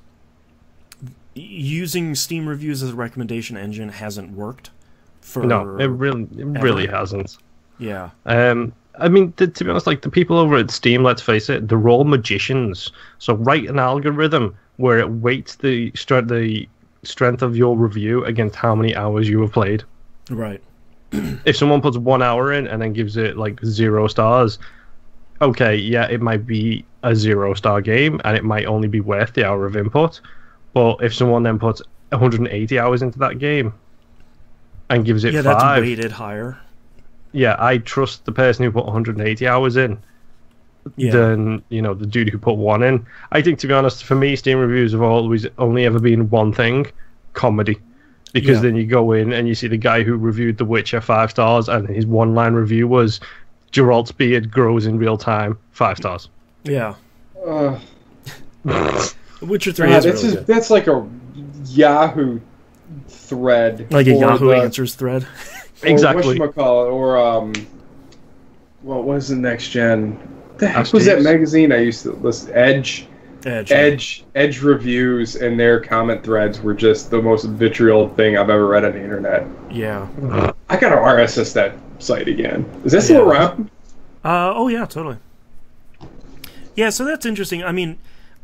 using Steam reviews as a recommendation engine hasn't worked. It really hasn't. Yeah. I mean, to be honest, like the people over at Steam, let's face it, they're all magicians. So write an algorithm where it weights the strength of your review against how many hours you have played. Right. If someone puts 1 hour in and then gives it like 0 stars, okay, yeah, it might be a 0-star game and it might only be worth the hour of input. But if someone then puts 180 hours into that game and gives it 5, that's weighted higher. Yeah, I trust the person who put 180 hours in than the dude who put 1 in. I think, to be honest, for me, Steam reviews have always only ever been one thing: comedy. Because then you go in and you see the guy who reviewed The Witcher 5 stars, and his one-line review was Geralt's beard grows in real time, 5 stars. Yeah. Witcher 3 is really good. That's like a Yahoo thread. Like a Yahoo Answers thread. Exactly. Or what was the next gen? The heck was that magazine I used to listen? Edge reviews and their comment threads were just the most vitriol thing I've ever read on the internet. Yeah. I gotta RSS that site again. Is that still around? Oh yeah, totally. Yeah, so that's interesting. I mean,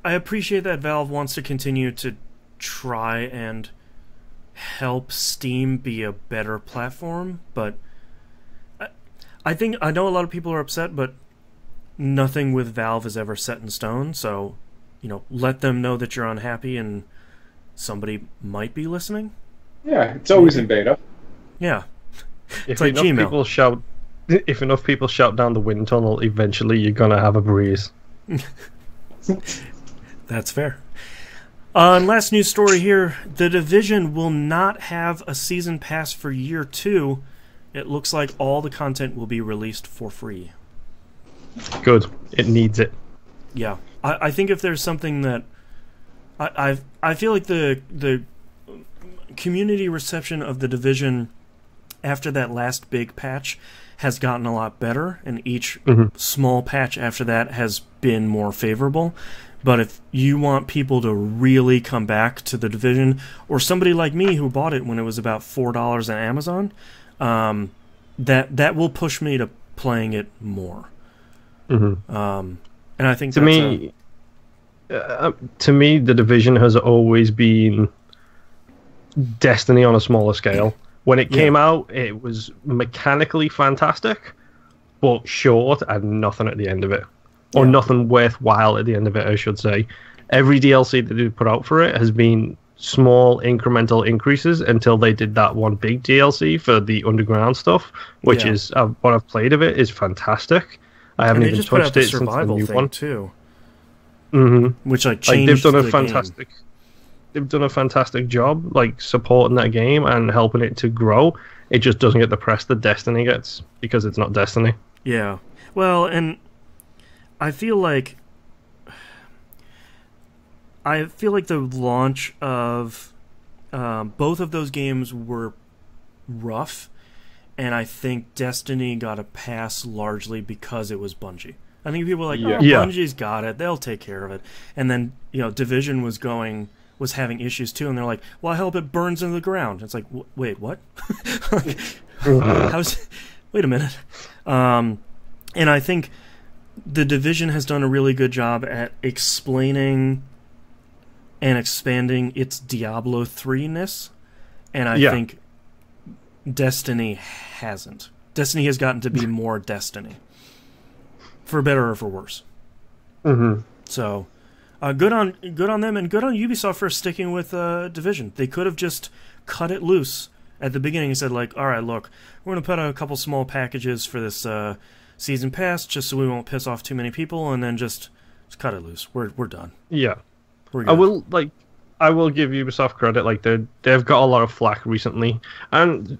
I appreciate that Valve wants to continue to try and help Steam be a better platform, but I know a lot of people are upset, but nothing with Valve is ever set in stone, so, you know, let them know that you're unhappy and somebody might be listening. Yeah, it's always in beta. Yeah. It's like Gmail. If enough people shout down the wind tunnel, eventually you're gonna have a breeze. That's fair. And last news story here, The Division will not have a season pass for year 2. It looks like all the content will be released for free. Good. It needs it. Yeah. I think if there's something that... I feel like the community reception of The Division after that last big patch has gotten a lot better, and each small patch after that has been more favorable. But if you want people to really come back to The Division, or somebody like me who bought it when it was about $4 on Amazon, that will push me to playing it more. And I think to me, The Division has always been Destiny on a smaller scale. When it came out, it was mechanically fantastic, but short and nothing at the end of it. Or nothing worthwhile at the end of it, I should say. Every DLC that they put out for it has been small incremental increases until they did that one big DLC for the underground stuff, which is what I've played of it is fantastic. I haven't even touched it since the new one too. Which changed they've done a fantastic. Game. They've done a fantastic job, like supporting that game and helping it to grow. It just doesn't get the press that Destiny gets because it's not Destiny. Yeah, well, and I feel like the launch of both of those games were rough, and I think Destiny got a pass largely because it was Bungie. I think people were like, Bungie's got it, they'll take care of it. And then, you know, Division was having issues too, and they're like, well, I hope it burns into the ground. It's like, wait, what? Wait a minute. And I think The Division has done a really good job at explaining and expanding its Diablo 3-ness, and I think Destiny hasn't. Destiny has gotten to be more Destiny, for better or for worse. So, good on them, and good on Ubisoft for sticking with Division. They could have just cut it loose at the beginning and said, like, all right, look, we're going to put out a couple small packages for this season pass just so we won't piss off too many people, and then just cut it loose. We're done. Yeah. I will give Ubisoft credit. Like they've got a lot of flack recently, and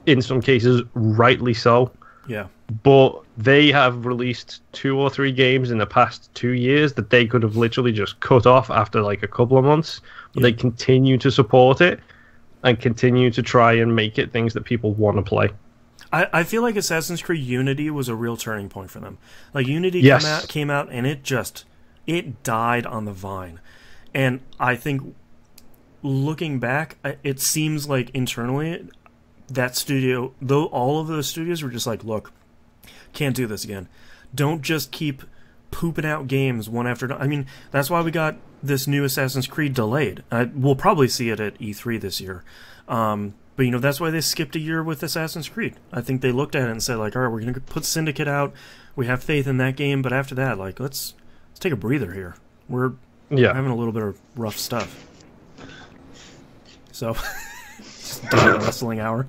in some cases, rightly so. Yeah. But they have released 2 or 3 games in the past 2 years that they could have literally just cut off after like a couple of months. But they continue to support it and continue to try and make it things that people want to play. I feel like Assassin's Creed Unity was a real turning point for them. Like Unity came out and it died on the vine. And I think looking back, it seems like internally that studio, though all of those studios were just like, look, can't do this again. Don't just keep pooping out games one after another. I mean, that's why we got this new Assassin's Creed delayed. We'll probably see it at E3 this year. But, you know, that's why they skipped a year with Assassin's Creed. I think they looked at it and said, like, all right, we're going to put Syndicate out. We have faith in that game. But after that, like, let's take a breather here. We're having a little bit of rough stuff. So, wrestling hour.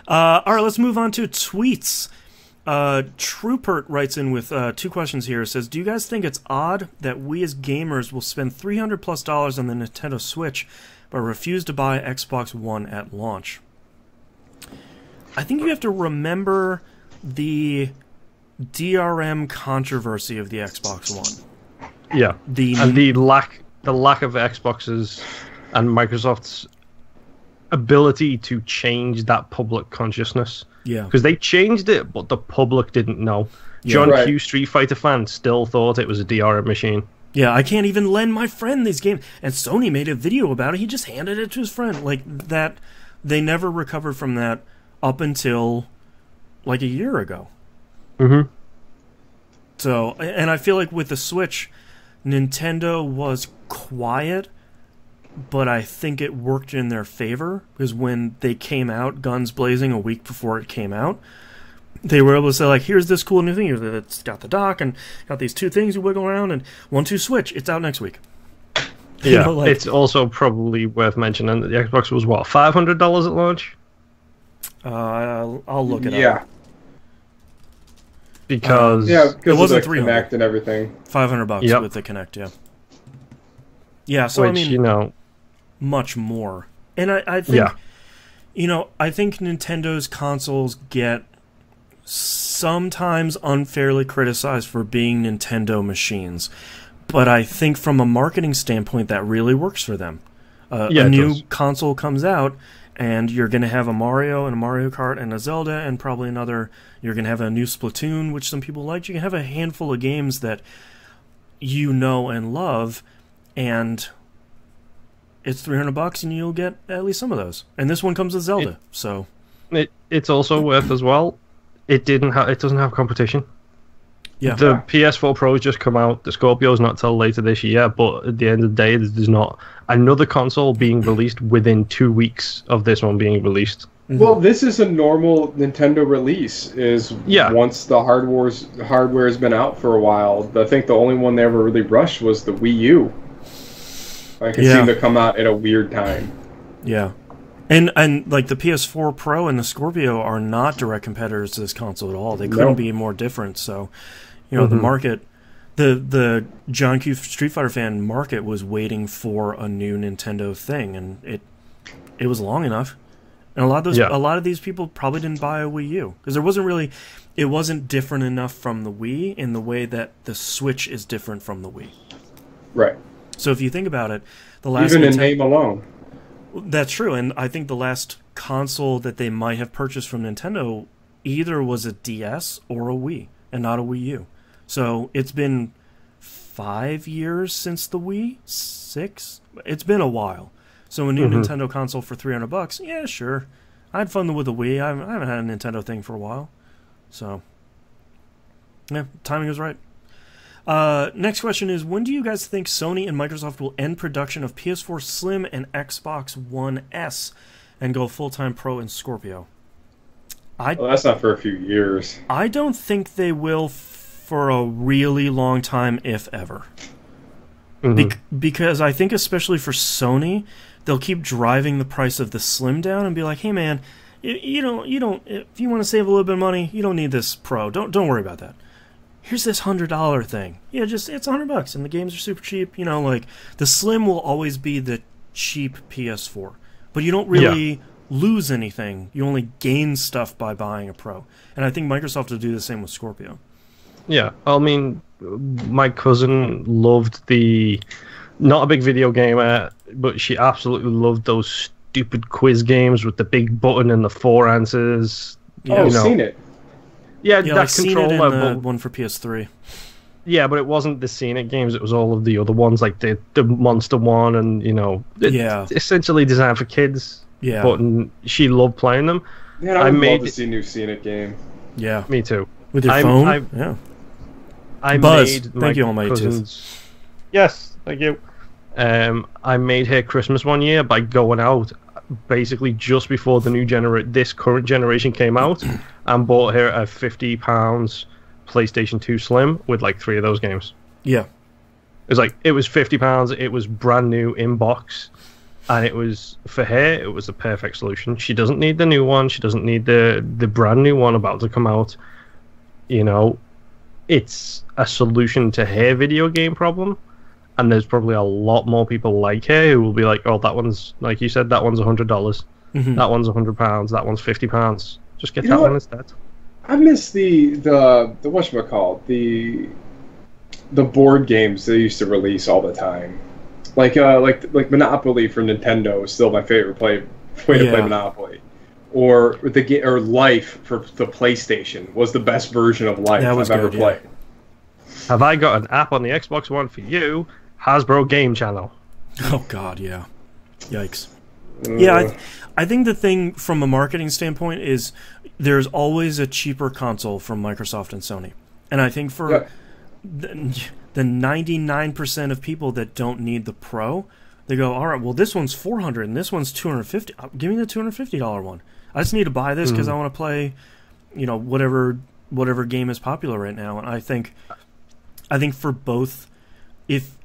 All right, let's move on to tweets. Troupert writes in with 2 questions here. It says, do you guys think it's odd that we as gamers will spend $300+ on the Nintendo Switch but refuse to buy Xbox One at launch? I think you have to remember the DRM controversy of the Xbox One. Yeah, and the lack of Xboxes and Microsoft's ability to change that public consciousness. Yeah. Because they changed it, but the public didn't know. Yeah, John right. Q, Street Fighter fan, still thought it was a DRM machine. Yeah, I can't even lend my friend these games. And Sony made a video about it. He just handed it to his friend. Like, that, they never recovered from that up until, like, a year ago. Mm-hmm. So, and I feel like with the Switch, Nintendo was quiet, but I think it worked in their favor, because when they came out, guns blazing, a week before it came out, they were able to say, like, here's this cool new thing. It's got the dock and got these two things you wiggle around, and 1-2 switch. It's out next week. Yeah, like, it's also probably worth mentioning that the Xbox was, what, $500 at launch? I'll look it up. Yeah. Because it wasn't of the Kinect and everything. $500 with the Kinect, yeah. Yeah, so which, I mean, you know, much more. And I think, you know, I think Nintendo's consoles get sometimes unfairly criticized for being Nintendo machines. But I think from a marketing standpoint, that really works for them. A new console comes out, and you're going to have a Mario and a Mario Kart and a Zelda and probably another. You're going to have a new Splatoon, which some people liked. You can have a handful of games that you know and love, and it's $300 and you'll get at least some of those. And this one comes with Zelda, so it's also worth as well. It doesn't have competition. Yeah. The PS4 Pro's just come out. The Scorpio's not till later this year, but at the end of the day, there's not another console being released within 2 weeks of this one being released. Mm-hmm. Well, this is a normal Nintendo release. Once the hardware has been out for a while. I think the only one they ever really rushed was the Wii U. Like, it seemed to come out at a weird time. Yeah. And like the PS4 Pro and the Scorpio are not direct competitors to this console at all. They couldn't be more different. So, you know, the market, the John Q Street Fighter fan market was waiting for a new Nintendo thing, and it was long enough. And a lot of these people probably didn't buy a Wii U because it wasn't different enough from the Wii in the way that the Switch is different from the Wii. Right. So if you think about it, the last even in name alone. That's true, and I think the last console that they might have purchased from Nintendo either was a DS or a Wii, and not a Wii U. So it's been 5 years since the Wii? 6? It's been a while. So a new Nintendo console for $300, yeah, sure. I had fun with the Wii. I haven't had a Nintendo thing for a while. So, yeah, timing was right. Next question is, when do you guys think Sony and Microsoft will end production of PS4 Slim and Xbox One S and go full-time Pro and Scorpio? Well, that's not for a few years. I don't think they will for a really long time, if ever. Because I think especially for Sony, they'll keep driving the price of the Slim down and be like, hey man, you don't if you want to save a little bit of money, you don't need this Pro. Don't worry about that. Here's this $100 thing. Yeah, it's $100 and the games are super cheap. You know, like the Slim will always be the cheap PS4, but you don't really lose anything. You only gain stuff by buying a Pro, and I think Microsoft will do the same with Scorpio. Yeah, I mean, my cousin loved not a big video gamer, but she absolutely loved those stupid quiz games with the big button and the 4 answers. Yeah, I've seen it. Yeah, that I've seen it in the one for PS3. Yeah, but it wasn't the Scenic games. It was all of the other ones, like the Monster one, and essentially designed for kids. Yeah, but she loved playing them. Yeah, I would love to see a new Scenic game. Yeah, me too. With your phone. Yeah. Buzz, thank you, Almighty Tooth. Yes, thank you. I made her Christmas one year by going out basically just before the this current generation came out and bought her a £50 PlayStation 2 Slim with like 3 of those games. Yeah. It was £50, it was brand new in box, and it was, for her, it was the perfect solution. She doesn't need the new one, she doesn't need the brand new one about to come out. You know, it's a solution to her video game problem. And there's probably a lot more people like her who will be like, oh, that one's, like you said, that one's $100. That one's £100. That one's £50. Just get that one instead. I miss the whatchamacallit, the board games they used to release all the time. Like Monopoly for Nintendo is still my favorite way to play Monopoly. Or or Life for the PlayStation was the best version of Life I've ever played. Have I got an app on the Xbox One for you? Hasbro Game Channel. Oh God, yeah. Yikes. Yeah, I think the thing from a marketing standpoint is there's always a cheaper console from Microsoft and Sony. And I think for the 99% of people that don't need the Pro, they go, all right, well, this one's $400 and this one's $250. Give me the $250 one. I just need to buy this because I want to play, whatever game is popular right now. And I think for both, if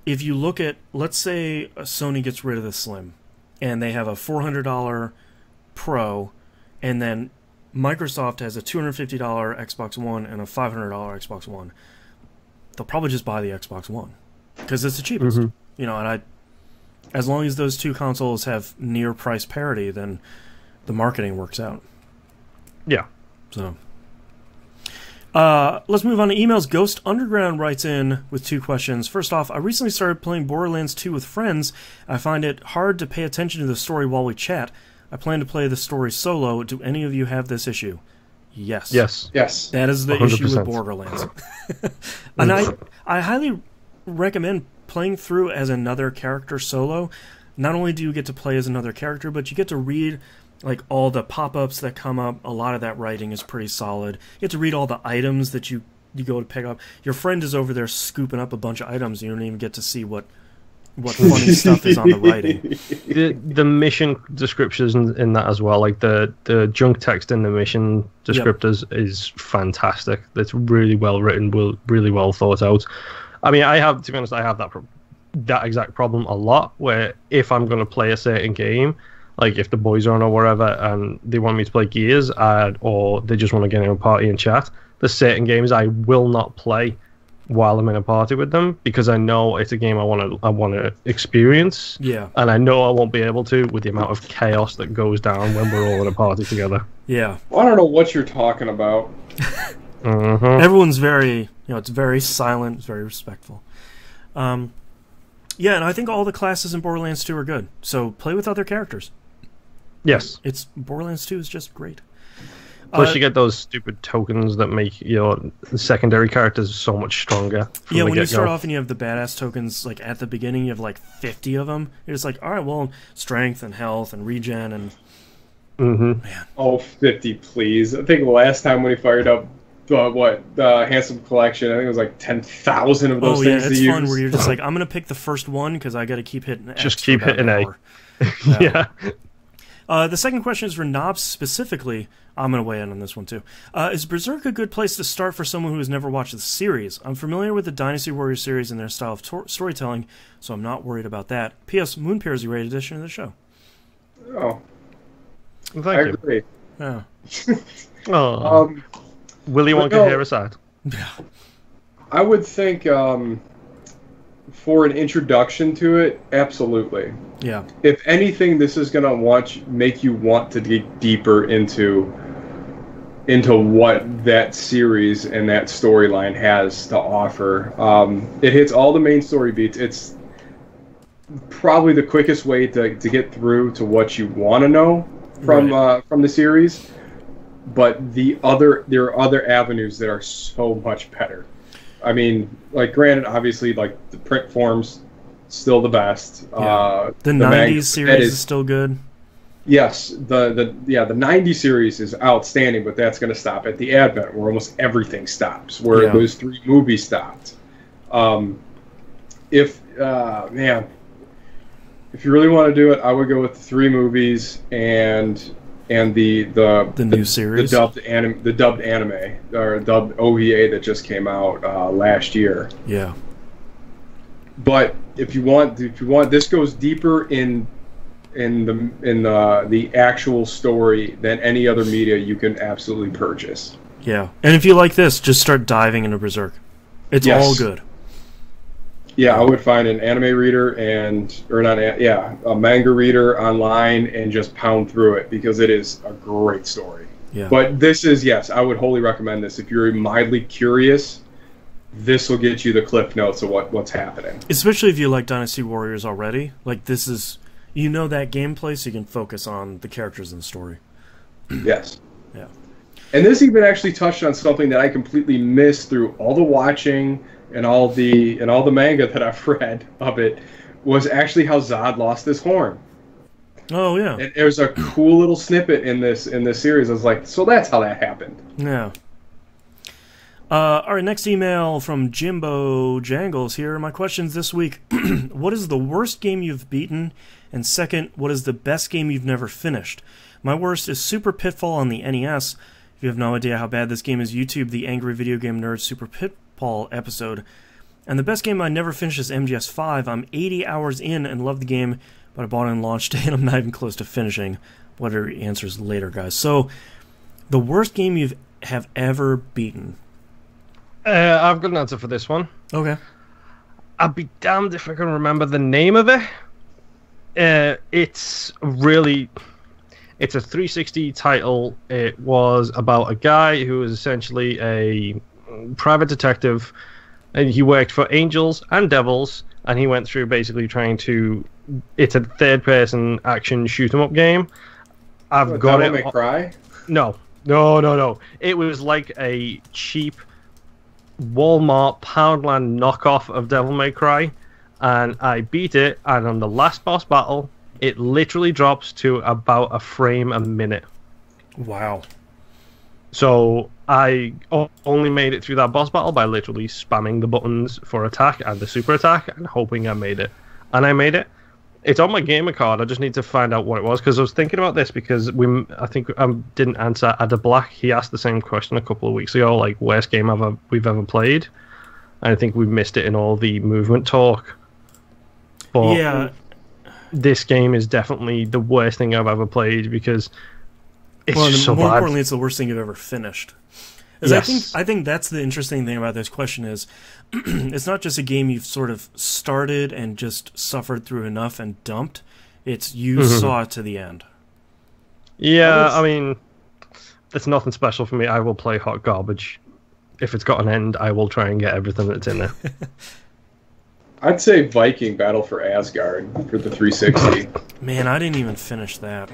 you look at, let's say Sony gets rid of the Slim, and they have a $400 Pro, and then Microsoft has a $250 Xbox One and a $500 Xbox One, they'll probably just buy the Xbox One because it's the cheapest. And as long as those two consoles have near price parity, then the marketing works out. Yeah. So let's move on to emails. Ghost Underground writes in with 2 questions. First off, I recently started playing Borderlands 2 with friends. I find it hard to pay attention to the story while we chat. I plan to play the story solo. Do any of you have this issue? Yes. Yes. That is the 100%. issue with Borderlands. And I highly recommend playing through as another character solo. Not only do you get to play as another character, but you get to read all the pop-ups that come up. A lot of that writing is pretty solid. You get to read all the items that you go to pick up. Your friend is over there scooping up a bunch of items, and you don't even get to see what funny stuff is on the writing. The mission descriptions in that as well, like the junk text in the mission descriptors is fantastic. It's really well written, really well thought out. I mean, to be honest, I have that exact problem a lot, where if I'm going to play a certain game, like if the boys are on or wherever and they want me to play Gears, or they just want to get in a party and chat, there's certain games I will not play while I'm in a party with them because I know it's a game I want to experience. Yeah. And I know I won't be able to with the amount of chaos that goes down when we're all in a party together. Yeah. Well, I don't know what you're talking about. Everyone's very, it's very silent, it's very respectful. Yeah, and I think all the classes in Borderlands 2 are good. So play with other characters. Yes. Borderlands 2 is just great. Plus, you get those stupid tokens that make your secondary characters so much stronger. Yeah, when you start off and you have the badass tokens, at the beginning, you have 50 of them. You're just all right, well, strength and health and regen and... Man. Oh, 50, please. I think the last time when he fired up the Handsome Collection, I think it was 10,000 of those things to use. Oh, yeah, it's fun where you're just I'm going to pick the first one because I got to keep hitting X. Just keep hitting A. Yeah. The second question is for Knobs specifically. I'm going to weigh in on this one too. Is Berserk a good place to start for someone who has never watched the series? I'm familiar with the Dynasty Warriors series and their style of storytelling, so I'm not worried about that. P.S. Moonpier is a great addition to the show. Oh. Thank I you. agree. Yeah. Willy Wonka hair aside. Yeah. I would think for an introduction to it, absolutely. Yeah. If anything, this is going to make you want to dig deeper into what that series and that storyline has to offer. It hits all the main story beats. It's probably the quickest way to get through to what you want to know from the series. But there are other avenues that are so much better. I mean, granted, obviously, the print form's still the best. Yeah. The 90s series is still good. Yes, the 90s series is outstanding, but that's going to stop at the Advent, where almost everything stops, where those 3 movies stopped. If you really want to do it, I would go with the 3 movies and the new series, the dubbed anime or dubbed OVA that just came out last year. Yeah. But if you want, this goes deeper in the actual story than any other media you can absolutely purchase. Yeah, and if you like this, just start diving into Berserk. It's all good. Yeah, I would find an anime reader a manga reader online and just pound through it because it is a great story. Yeah. But this is, I would wholly recommend this. If you're mildly curious, this will get you the cliff notes of what's happening. Especially if you like Dynasty Warriors already. This is, you know that gameplay, so you can focus on the characters and the story. Yes. Yeah. And this even actually touched on something that I completely missed through all the watching and all the manga that I've read of it, was actually how Zod lost his horn. Oh yeah. And there's a cool little snippet in this series. I was like, so that's how that happened. Yeah. All right, next email from Jimbo Jangles here. My questions this week: what is the worst game you've beaten? And second, what is the best game you've never finished? My worst is Super Pitfall on the NES. If you have no idea how bad this game is, YouTube the Angry Video Game Nerd Super Pitfall episode. And the best game I never finished is MGS5. I'm 80 hours in and love the game, but I bought it on launch day and I'm not even close to finishing. Whatever answers later, guys. So, the worst game you have ever beaten? I've got an answer for this one. Okay. I'd be damned if I can remember the name of it. It's a 360 title. It was about a guy who was essentially a private detective, and he worked for angels and devils, and he went through basically trying to... It's a third-person action shoot-'em-up game. I've got Devil it... May Cry? No. It was like a cheap Walmart Poundland knockoff of Devil May Cry, and I beat it, and on the last boss battle, it literally drops to about a frame a minute. Wow. So I only made it through that boss battle by literally spamming the buttons for attack and the super attack and hoping I made it. And I made it. It's on my gamer card. I just need to find out what it was, because I was thinking about this because I think I didn't answer Ada Black. He asked the same question a couple of weeks ago, like worst game we've ever played. And I think we missed it in all the movement talk. But yeah, this game is definitely the worst thing I've ever played because it's just so more bad. Importantly, it's the worst thing you've ever finished. Yes. I think that's the interesting thing about this question is it's not just a game you've sort of started and just suffered through enough and dumped. It's you saw it to the end. Yeah, I mean, it's nothing special for me. I will play hot garbage. If it's got an end, I will try and get everything that's in there. I'd say Viking Battle for Asgard for the 360. Man, I didn't even finish that.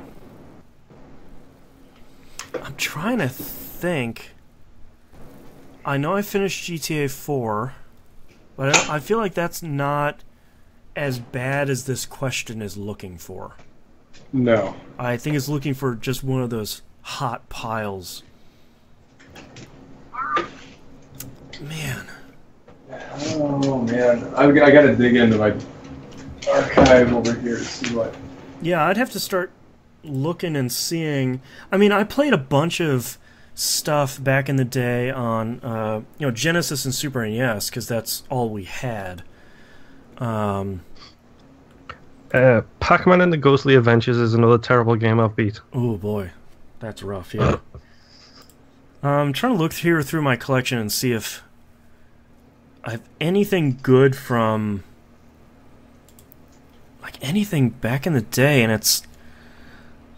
I'm trying to think. I know I finished GTA 4, but I feel like that's not as bad as this question is looking for. No. I think it's looking for just one of those hot piles. Man. Oh, man. I got to dig into my archive over here to see what... Yeah, I'd have to start looking and seeing... I mean, I played a bunch of stuff back in the day on Genesis and Super NES, because that's all we had. Pac-Man and the Ghostly Adventures is another terrible game I've beat. Oh boy, that's rough. Yeah. I'm trying to look here through my collection and see if I have anything good from like anything back in the day, and it's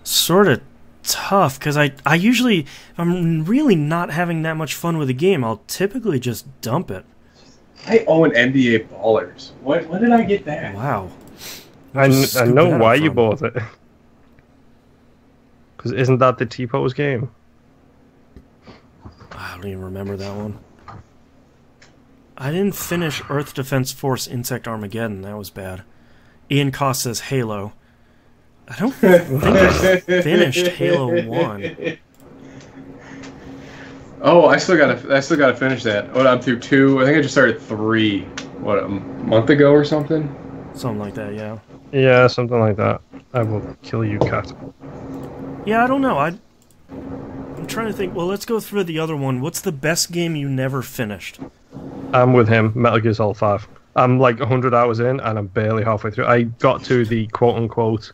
sort of tough because I usually, if I'm really not having that much fun with a game, I'll typically just dump it. I own NBA Ballers. When did I get that? Wow. I know why you bought it. Because isn't that the T-Pose game? I don't even remember that one. I didn't finish Earth Defense Force Insect Armageddon. That was bad. Ian Koss says Halo. I don't think I finished Halo 1. Oh, I still gotta finish that. What, I'm through 2. I think I just started 3. What, a month ago or something? Something like that, yeah. Yeah, something like that. I will kill you, cat. Yeah, I don't know. I'm trying to think. Well, let's go through the other one. What's the best game you never finished? I'm with him. Metal Gear Solid 5. I'm like 100 hours in, and I'm barely halfway through. I got to the quote-unquote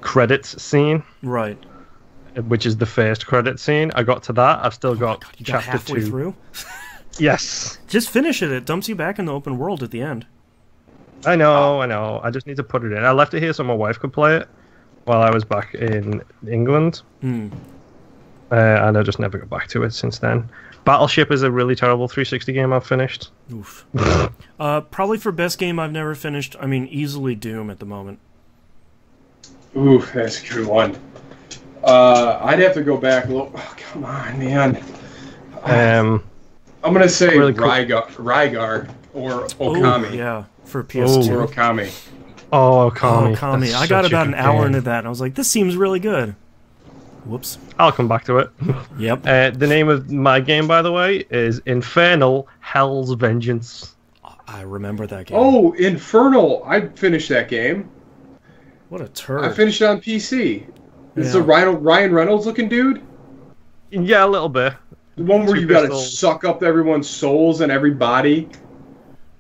credits scene. Right. Which is the first credit scene. I got to that. I've still got God, you chapter got halfway 2. Through? Yes. Just finish it. It dumps you back in the open world at the end. I know. I just need to put it in. I left it here so my wife could play it while I was back in England. And I just never got back to it since then. Battleship is a really terrible 360 game I've finished. Oof. Probably for best game I've never finished, I mean, easily Doom at the moment. Ooh, that's a good one. I'd have to go back a little. Oh, come on, man. I'm going to say really Rygar or Okami. Ooh, yeah, for PS2. Or Okami. Oh, Okami. Okami. I got about an hour into that, and I was like, this seems really good. Whoops. I'll come back to it. Yep. The name of my game, by the way, is Infernal Hell's Vengeance. I remember that game. Oh, Infernal. I finished that game. What a turd. I finished it on PC. Is a Ryan Reynolds looking dude? Yeah, a little bit. The one where you got to suck up everyone's souls and every body?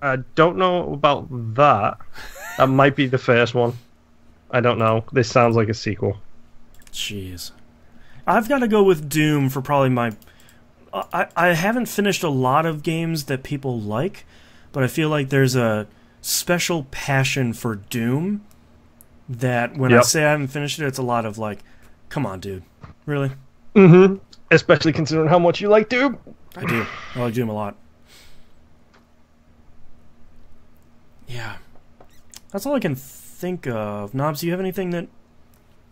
I don't know about that. That might be the first one. I don't know. This sounds like a sequel. Jeez. I've got to go with Doom for probably my... I haven't finished a lot of games that people like, but I feel like there's a special passion for Doom that when I say I haven't finished it, it's a lot of like, come on, dude. Really? Mm-hmm. Especially considering how much you like Doom. I do. I like Doom a lot. Yeah. That's all I can think of. Knobs, do you have anything that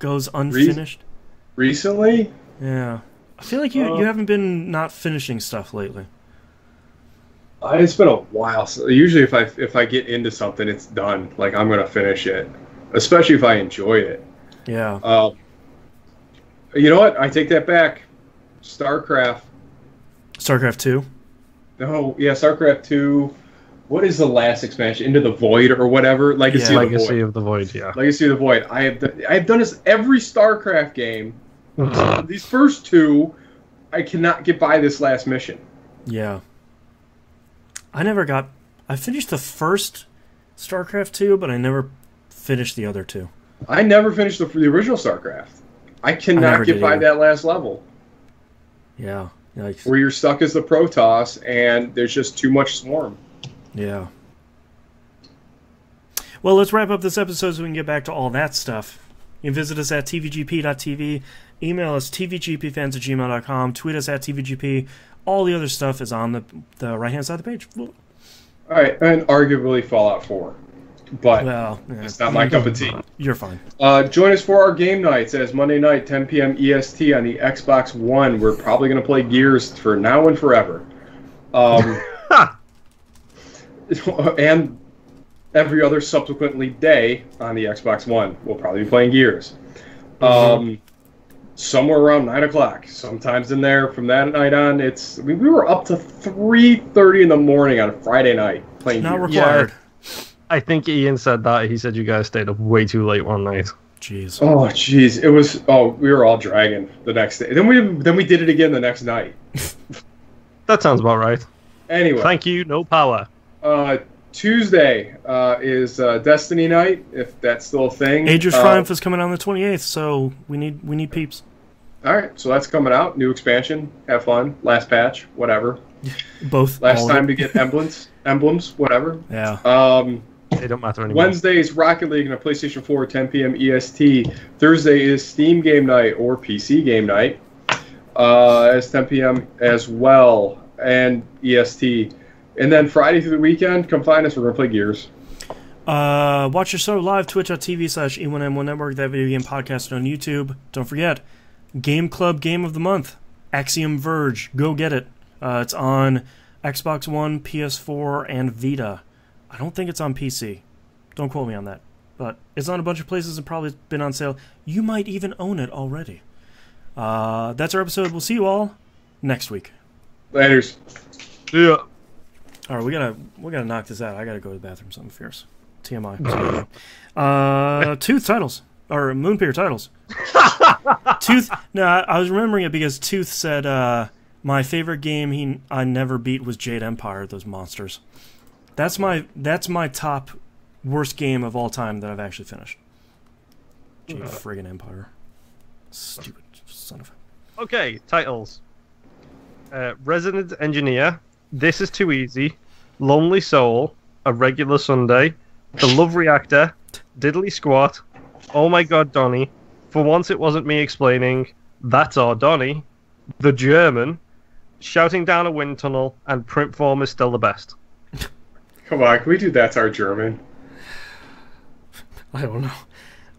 goes unfinished? Recently? Yeah. I feel like you haven't been not finishing stuff lately. It's been a while. So usually if I get into something, it's done. Like, I'm going to finish it. Especially if I enjoy it. Yeah. You know what? I take that back. StarCraft. StarCraft 2? No, yeah, StarCraft 2. What is the last expansion? Into the Void or whatever? Legacy of the Void, yeah. Legacy of the Void. I have done this every StarCraft game. These first two, I cannot get by this last mission. Yeah. I finished the first StarCraft 2, but I never finished the other two. I never finished the original StarCraft. I cannot get by that last level. Yeah. Yikes. Where you're stuck as the Protoss, and there's just too much swarm. Yeah. Well, let's wrap up this episode so we can get back to all that stuff. You can visit us at tvgp.tv, email us tvgpfans@gmail.com, tweet us at tvgp. All the other stuff is on the right-hand side of the page. All right, and arguably Fallout 4. But it's not my cup of tea. You're fine. Join us for our game nights as Monday night, 10 p.m. EST on the Xbox One. We're probably going to play Gears for now and forever. And every other subsequently day on the Xbox One, we'll probably be playing Gears. Somewhere around 9 o'clock. Sometimes in there, from that night on, we were up to 3:30 in the morning on a Friday night playing Gears. Not required. Yeah, I think Ian said that. He said you guys stayed up way too late one night. Jeez. Oh, jeez. It was... Oh, we were all dragging the next day. Then we did it again the next night. That sounds about right. Anyway. Thank you, no power. Tuesday is Destiny night, if that's still a thing. Age of Triumph is coming on the 28th, so we need peeps. All right, so that's coming out. New expansion. Have fun. Last patch. Whatever. Both. Last time to get emblems. Whatever. Yeah. They don't matter anymore. Wednesday is Rocket League on a PlayStation 4, 10 p.m. EST. Thursday is Steam Game Night or PC Game Night. It's 10 p.m. as well, and EST. And then Friday through the weekend, come find us. We're going to play Gears. Watch your show live, twitch.tv/E1M1 Network, that video game podcast on YouTube. Don't forget, Game Club Game of the Month, Axiom Verge. Go get it. It's on Xbox One, PS4, and Vita. I don't think it's on PC. Don't quote me on that. But it's on a bunch of places and probably been on sale. You might even own it already. That's our episode. We'll see you all next week. Laters. Yeah. All right, we gotta knock this out. I gotta go to the bathroom. Something fierce. TMI. Tooth titles or Moonpeer titles. Tooth. No, I was remembering it because Tooth said my favorite game I never beat was Jade Empire. Those monsters. That's my top worst game of all time that I've actually finished. Jade friggin' Empire. Stupid son of a... Okay, titles. Resident Engineer, This Is Too Easy, Lonely Soul, A Regular Sunday, The Love Reactor, Diddly Squat, Oh My God Donnie, For Once It Wasn't Me Explaining, That's Our Donnie, The German, shouting down a wind tunnel, and print form is still the best. Come on, can we do That's Our German? I don't know.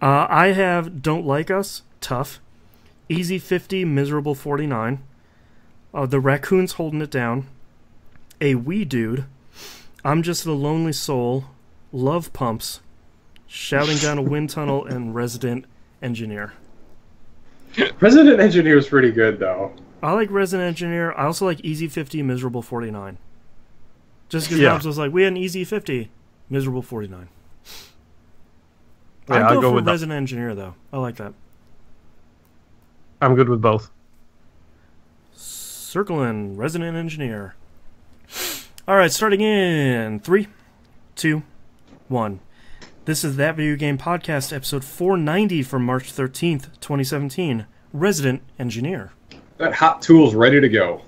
I have Don't Like Us, tough. Easy 50, miserable 49. The Raccoons Holding It Down. A Wee Dude. I'm Just a Lonely Soul. Love Pumps. Shouting Down a Wind Tunnel, and Resident Engineer. Resident Engineer is pretty good, though. I like Resident Engineer. I also like Easy 50, miserable 49. Just because Bobs was like, we had an Easy 50, miserable 49. Yeah, I'll go for with Resident Engineer, though. I like that. I'm good with both. Circling Resident Engineer. All right, starting in 3, 2, 1. This is That Video Game Podcast, episode 490 from March 13th, 2017. Resident Engineer. That hot tool's ready to go.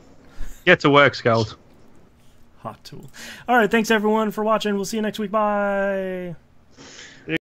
Get to work, Scout. Hot tool. All right, thanks everyone for watching. We'll see you next week. Bye.